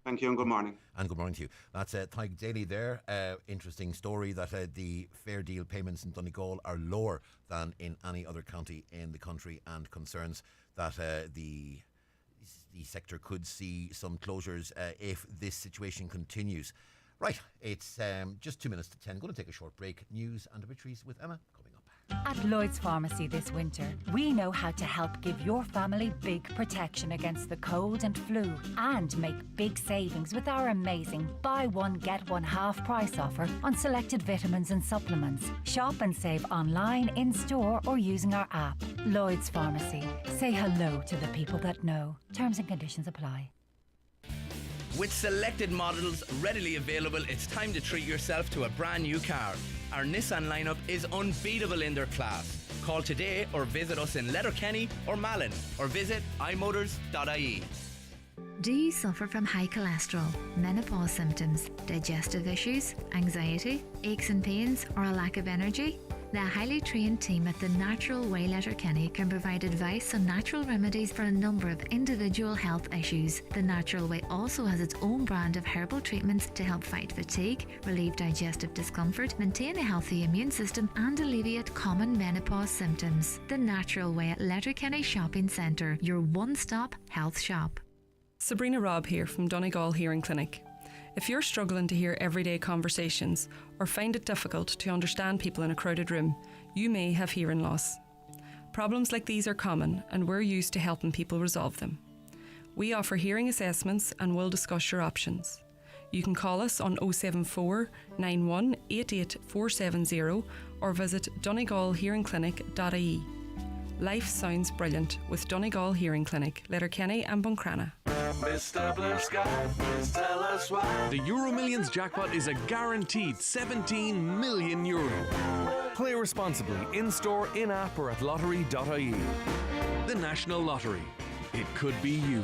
Thank you and good morning. And good morning to you. That's Tadhg Daly there. Interesting story that the Fair Deal payments in Donegal are lower than in any other county in the country, and concerns that the sector could see some closures if this situation continues. Right, it's just 2 minutes to 10. Going to take a short break. News and obituaries with Emma coming up. At Lloyd's Pharmacy this winter, we know how to help give your family big protection against the cold and flu, and make big savings with our amazing buy one get one half price offer on selected vitamins and supplements. Shop and save online, in store, or using our app. Lloyd's Pharmacy. Say hello to the people that know. Terms and conditions apply. With selected models readily available, it's time to treat yourself to a brand new car. Our Nissan lineup is unbeatable in their class. Call today or visit us in Letterkenny or Malin, or visit imotors.ie. Do you suffer from high cholesterol, menopause symptoms, digestive issues, anxiety, aches and pains, or a lack of energy? The highly trained team at the Natural Way Letterkenny can provide advice on natural remedies for a number of individual health issues. The Natural Way also has its own brand of herbal treatments to help fight fatigue, relieve digestive discomfort, maintain a healthy immune system and alleviate common menopause symptoms. The Natural Way at Letterkenny Shopping Centre, your one-stop health shop. Sabrina Robb here from Donegal Hearing Clinic. If you're struggling to hear everyday conversations or find it difficult to understand people in a crowded room, you may have hearing loss. Problems like these are common and we're used to helping people resolve them. We offer hearing assessments and will discuss your options. You can call us on 074 91 88 470 or visit donegalhearingclinic.ie. Life sounds brilliant with Donegal Hearing Clinic, Letterkenny and Buncrana. Mr. Blue Sky, please tell us why. The Euro Millions jackpot is a guaranteed €17 million. Play responsibly in-store, in-app or at lottery.ie. The National Lottery. It could be you.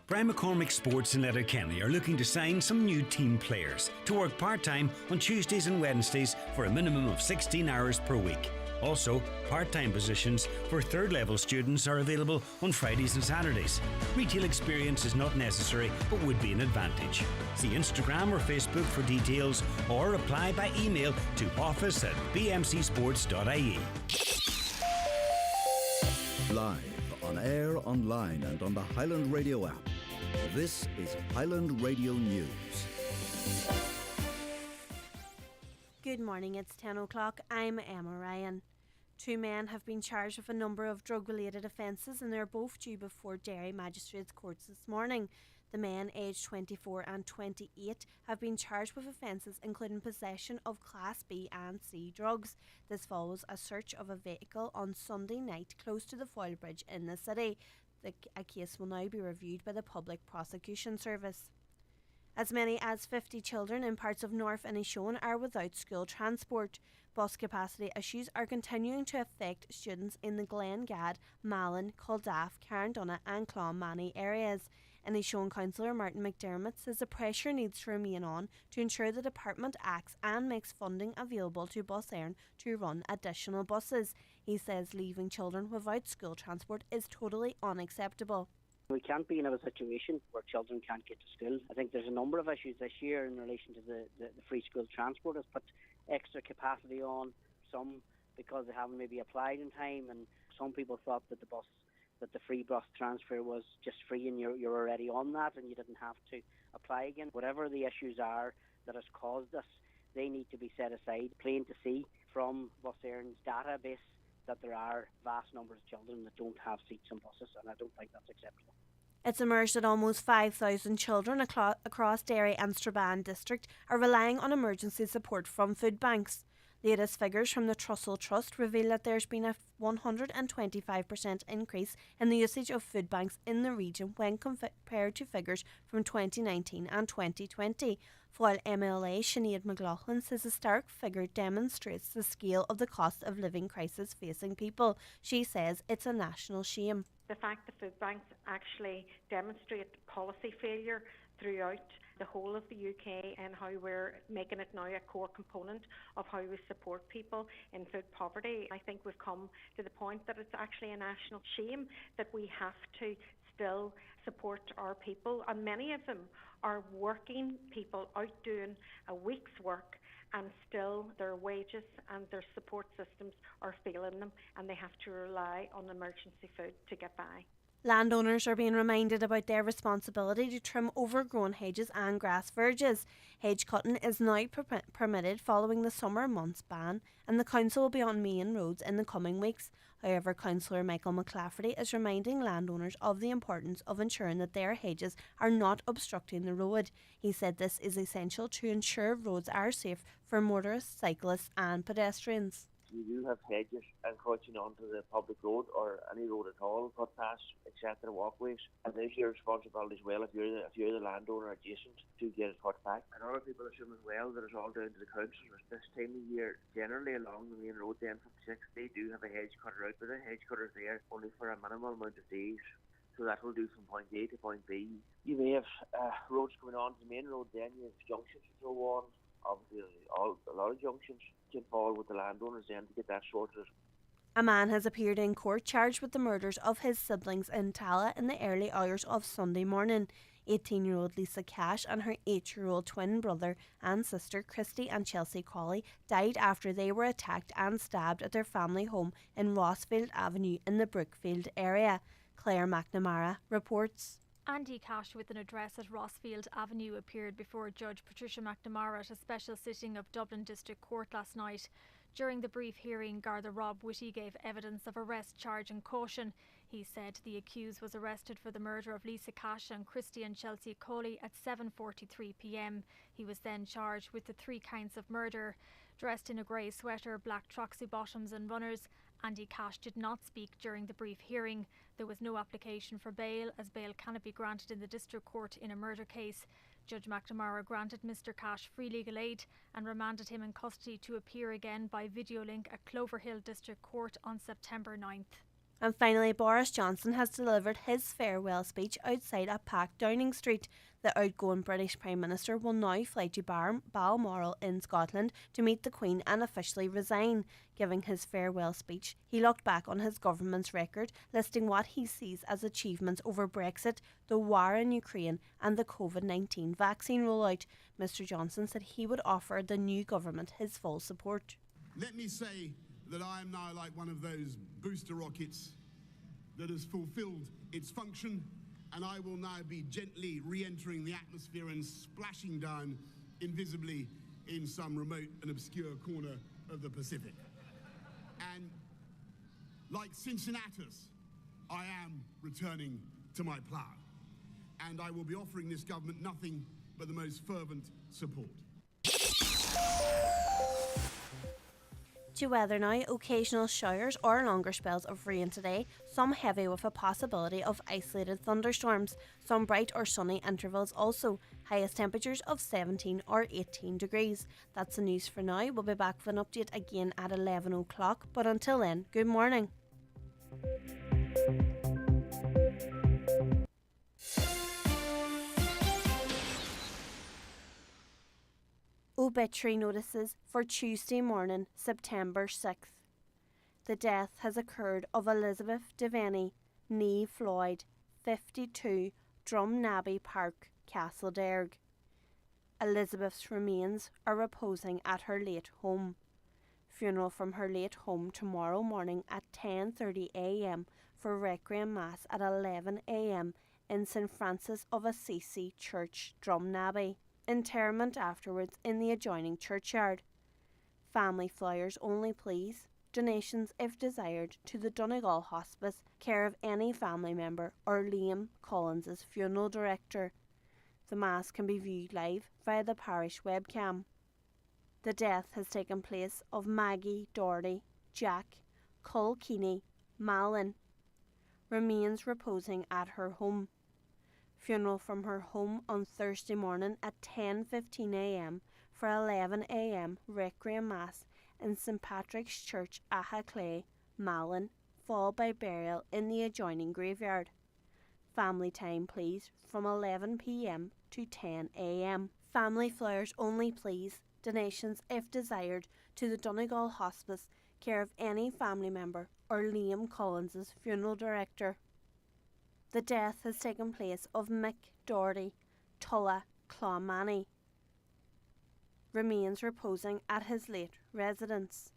Brian McCormick Sports in Letterkenny are looking to sign some new team players to work part-time on Tuesdays and Wednesdays for a minimum of 16 hours per week. Also, part-time positions for third-level students are available on Fridays and Saturdays. Retail experience is not necessary, but would be an advantage. See Instagram or Facebook for details, or apply by email to office@bmcsports.ie. Live, on air, online and on the Highland Radio app. This is Highland Radio News. Good morning, it's 10 o'clock. I'm Emma Ryan. 2 men have been charged with a number of drug-related offences and they're both due before Derry Magistrates Courts this morning. The men, aged 24 and 28, have been charged with offences including possession of Class B and C drugs. This follows a search of a vehicle on Sunday night close to the Foyle Bridge in the city. A case will now be reviewed by the Public Prosecution Service. As many as 50 children in parts of North Inishowen are without school transport. Bus capacity issues are continuing to affect students in the Glengad, Malin, Culdaff, Carndonagh and Clonmany areas. Inishowen Councillor Martin McDermott says the pressure needs to remain on to ensure the department acts and makes funding available to Bus Éireann to run additional buses. He says leaving children without school transport is totally unacceptable. We can't be in a situation where children can't get to school. I think there's a number of issues this year in relation to the free school transport. Has put extra capacity on some because they haven't maybe applied in time, and some people thought that the free bus transfer was just free and you're already on that and you didn't have to apply again. Whatever the issues are that has caused this, they need to be set aside. Plain to see from Bus Éireann's database that there are vast numbers of children that don't have seats on buses, and I don't think that's acceptable. It's emerged that almost 5,000 children across Derry and Strabane district are relying on emergency support from food banks. Latest figures from the Trussell Trust reveal that there's been a 125% increase in the usage of food banks in the region when compared to figures from 2019 and 2020. While MLA Sinead McLaughlin says the stark figure demonstrates the scale of the cost of living crisis facing people. She says it's a national shame. The fact that food banks actually demonstrate policy failure throughout the whole of the UK and how we're making it now a core component of how we support people in food poverty. I think we've come to the point that it's actually a national shame that we have to still support our people, and many of them are working people out doing a week's work, and still their wages and their support systems are failing them and they have to rely on emergency food to get by. Landowners are being reminded about their responsibility to trim overgrown hedges and grass verges. Hedge cutting is now permitted following the summer months ban, and the council will be on main roads in the coming weeks. However, Councillor Michael McClafferty is reminding landowners of the importance of ensuring that their hedges are not obstructing the road. He said this is essential to ensure roads are safe for motorists, cyclists and pedestrians. You do have hedges encroaching onto the public road or any road at all, footpaths, etc., walkways, and it is your responsibility as well if you're the landowner adjacent to get it put back. And other people assume as well that it's all down to the council. This time of year, generally along the main road, the N56, they do have a hedge cutter out, but the hedge cutter's there only for a minimal amount of days. So that will do from point A to point B. You may have roads coming on to the main road, then you have junctions and so on. obviously a lot of junctions can fall with the landowners then to get that sorted. A man has appeared in court charged with the murders of his siblings in Tala in the early hours of Sunday morning. 18-year-old Lisa Cash and her 8-year-old twin brother and sister Christy and Chelsea Colley died after they were attacked and stabbed at their family home in Rossfield Avenue in the Brookfield area. Claire McNamara reports. Andy Cash, with an address at Rossfield Avenue, appeared before Judge Patricia McNamara at a special sitting of Dublin District Court last night. During the brief hearing, Garda Rob Whitty gave evidence of arrest, charge and caution. He said the accused was arrested for the murder of Lisa Cash and Christy and Chelsea Colley at 7:43 p.m. He was then charged with the 3 counts of murder. Dressed in a grey sweater, black tracksuit bottoms and runners, Andy Cash did not speak during the brief hearing. There was no application for bail, as bail cannot be granted in the District Court in a murder case. Judge McNamara granted Mr Cash free legal aid and remanded him in custody to appear again by video link at Cloverhill District Court on September 9th. And finally, Boris Johnson has delivered his farewell speech outside a packed Downing Street. The outgoing British Prime Minister will now fly to Balmoral in Scotland to meet the Queen and officially resign. Giving his farewell speech, he looked back on his government's record, listing what he sees as achievements over Brexit, the war in Ukraine and the COVID-19 vaccine rollout. Mr Johnson said he would offer the new government his full support. Let me say that I am now like one of those booster rockets that has fulfilled its function, and I will now be gently re-entering the atmosphere and splashing down invisibly in some remote and obscure corner of the Pacific. And like Cincinnatus, I am returning to my plough, and I will be offering this government nothing but the most fervent support. To weather now, occasional showers or longer spells of rain today, some heavy with a possibility of isolated thunderstorms, some bright or sunny intervals also, highest temperatures of 17 or 18 degrees. That's the news for now. We'll be back with an update again at 11 o'clock, but until then, good morning. Obituary notices for Tuesday morning, September 6th. The death has occurred of Elizabeth Devaney, née Floyd, 52, Drumnabbey Park, Castlederg. Elizabeth's remains are reposing at her late home. Funeral from her late home tomorrow morning at 10:30 a.m. for Requiem Mass at 11 a.m. in St Francis of Assisi Church, Drumnabbey. Interment afterwards in the adjoining churchyard. Family flowers only please. Donations if desired to the Donegal Hospice, care of any family member or Liam Collins's funeral director. The Mass can be viewed live via the parish webcam. The death has taken place of Maggie Doherty, Jack, Cull Keeney, Malin. Remains reposing at her home. Funeral from her home on Thursday morning at 10:15 a.m. for 11 a.m. Requiem Mass in St Patrick's Church, Ahaclay, Malin, followed by burial in the adjoining graveyard. Family time please from 11 p.m. to 10 a.m. Family flowers only please. Donations if desired to the Donegal Hospice, care of any family member or Liam Collins's funeral director. The death has taken place of Mick Doherty, Tulla Clonmany. Remains reposing at his late residence.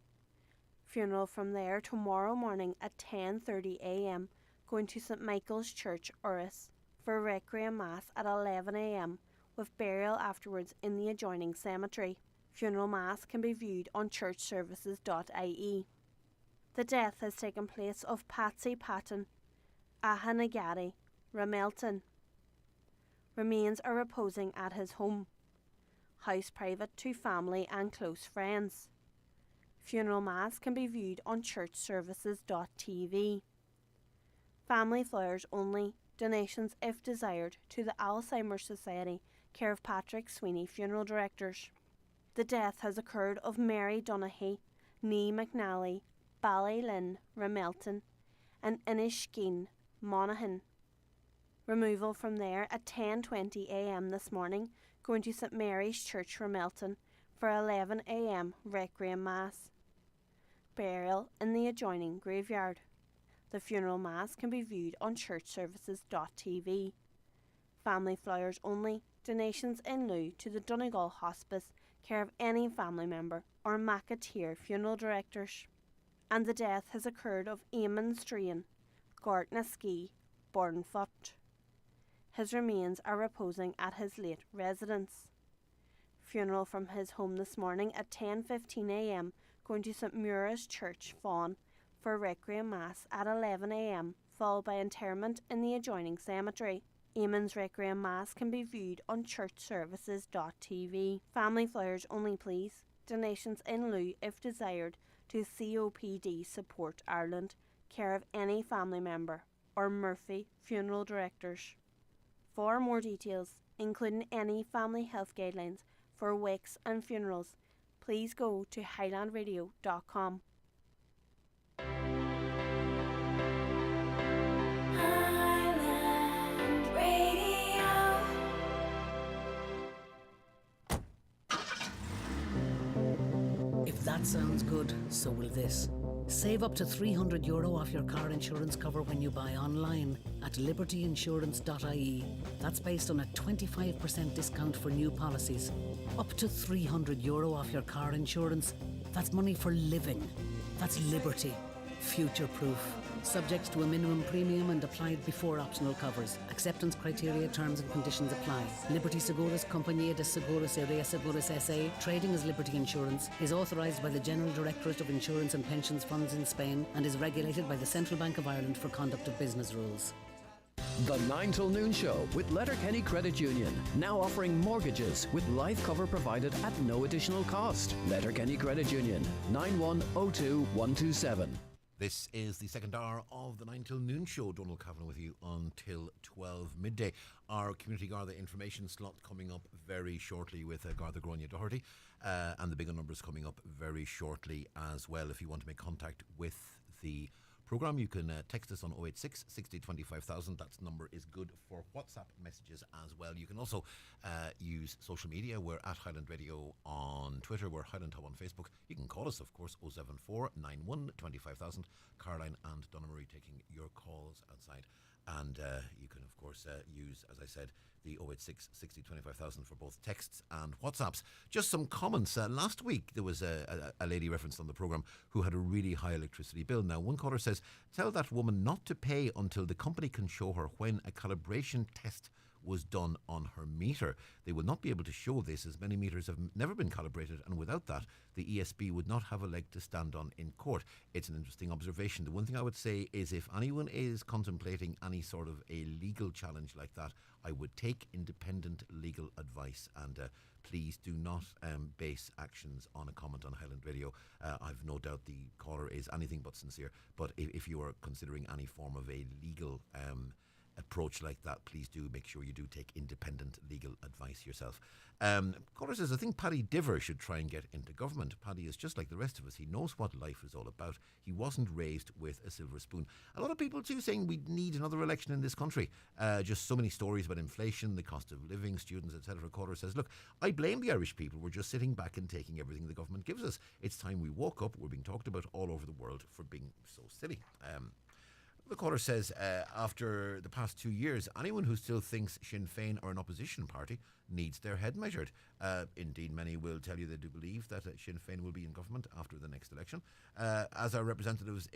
Funeral from there tomorrow morning at 10:30 a.m. going to St Michael's Church, Urris, for Requiem Mass at 11 a.m. with burial afterwards in the adjoining cemetery. Funeral Mass can be viewed on churchservices.ie. The death has taken place of Patsy Patton, Ahanagari, Ramelton. Remains are reposing at his home. House private to family and close friends. Funeral Mass can be viewed on churchservices.tv. Family flowers only. Donations if desired to the Alzheimer's Society, care of Patrick Sweeney funeral directors. The death has occurred of Mary Donaghy, née McNally, Ballylinn, Ramelton, and Inishkeen, Monaghan. Removal from there at 10:20 a.m. this morning, going to St Mary's Church, Ramelton, for 11 a.m. Requiem Mass. Burial in the adjoining graveyard. The funeral mass can be viewed on churchservices.tv. Family flowers only. Donations in lieu to the Donegal Hospice, care of any family member or McAteer funeral directors. And the death has occurred of Eamon Strain, Gortnaski, Burnfoot. His remains are reposing at his late residence. Funeral from his home this morning at 10:15 a.m, going to St Mura's Church, Fawn, for Requiem Mass at 11 a.m, followed by interment in the adjoining cemetery. Eamon's Requiem Mass can be viewed on churchservices.tv. Family flowers only, please. Donations in lieu, if desired, to COPD Support Ireland, care of any family member or Murphy Funeral Directors. For more details, including any family health guidelines for wakes and funerals, please go to highlandradio.com. If that sounds good, so will this. Save up to €300 off your car insurance cover when you buy online at libertyinsurance.ie. That's based on a 25% discount for new policies. Up to €300 off your car insurance. That's money for living. That's liberty. Future-proof. Subject to a minimum premium and applied before optional covers. Acceptance criteria, terms and conditions apply. Liberty Seguros Compañía de Seguros y Reaseguros S.A., trading as Liberty Insurance, is authorised by the General Directorate of Insurance and Pensions Funds in Spain and is regulated by the Central Bank of Ireland for conduct of business rules. The 9 till noon show with Letterkenny Credit Union, now offering mortgages with life cover provided at no additional cost. Letterkenny Credit Union, 9102127. This is the second hour of the 9 till noon show. Donal Kavanagh with you until 12 midday. Our Community Garda information slot coming up very shortly with Garda Gráinne Doherty, and the bigger numbers coming up very shortly as well. If you want to make contact with the programme, you can text us on 086 60 25,000. That number is good for WhatsApp messages as well. You can also use social media. We're at Highland Radio on Twitter. We're Highland Hub on Facebook. You can call us, of course, 074 91 25,000. Caroline and Donna Marie taking your calls outside. And you can, of course, use, as I said, the 086 60 25,000 for both texts and WhatsApps. Just some comments. Last week there was a lady referenced on the programme who had a really high electricity bill. Now, one caller says, tell that woman not to pay until the company can show her when a calibration test was done on her meter. They will not be able to show this, as many meters have never been calibrated, and without that the ESB would not have a leg to stand on in court. It's an interesting observation. The one thing I would say is, if anyone is contemplating any sort of a legal challenge like that, I would take independent legal advice, and please do not base actions on a comment on Highland Radio. I've no doubt the caller is anything but sincere, but if you are considering any form of a legal approach like that, please do make sure you do take independent legal advice yourself. Caller says, I think Paddy Diver should try and get into government. Paddy is just like the rest of us. He knows what life is all about. He wasn't raised with a silver spoon. A lot of people too saying we need another election in this country. Just so many stories about inflation, the cost of living, students, etc. Caller says, look, I blame the Irish people. We're just sitting back and taking everything the government gives us. It's time we woke up. We're being talked about all over the world for being so silly. The caller says, after the past 2 years, anyone who still thinks Sinn Féin are an opposition party needs their head measured. Indeed, many will tell you they do believe that Sinn Féin will be in government after the next election. As our representatives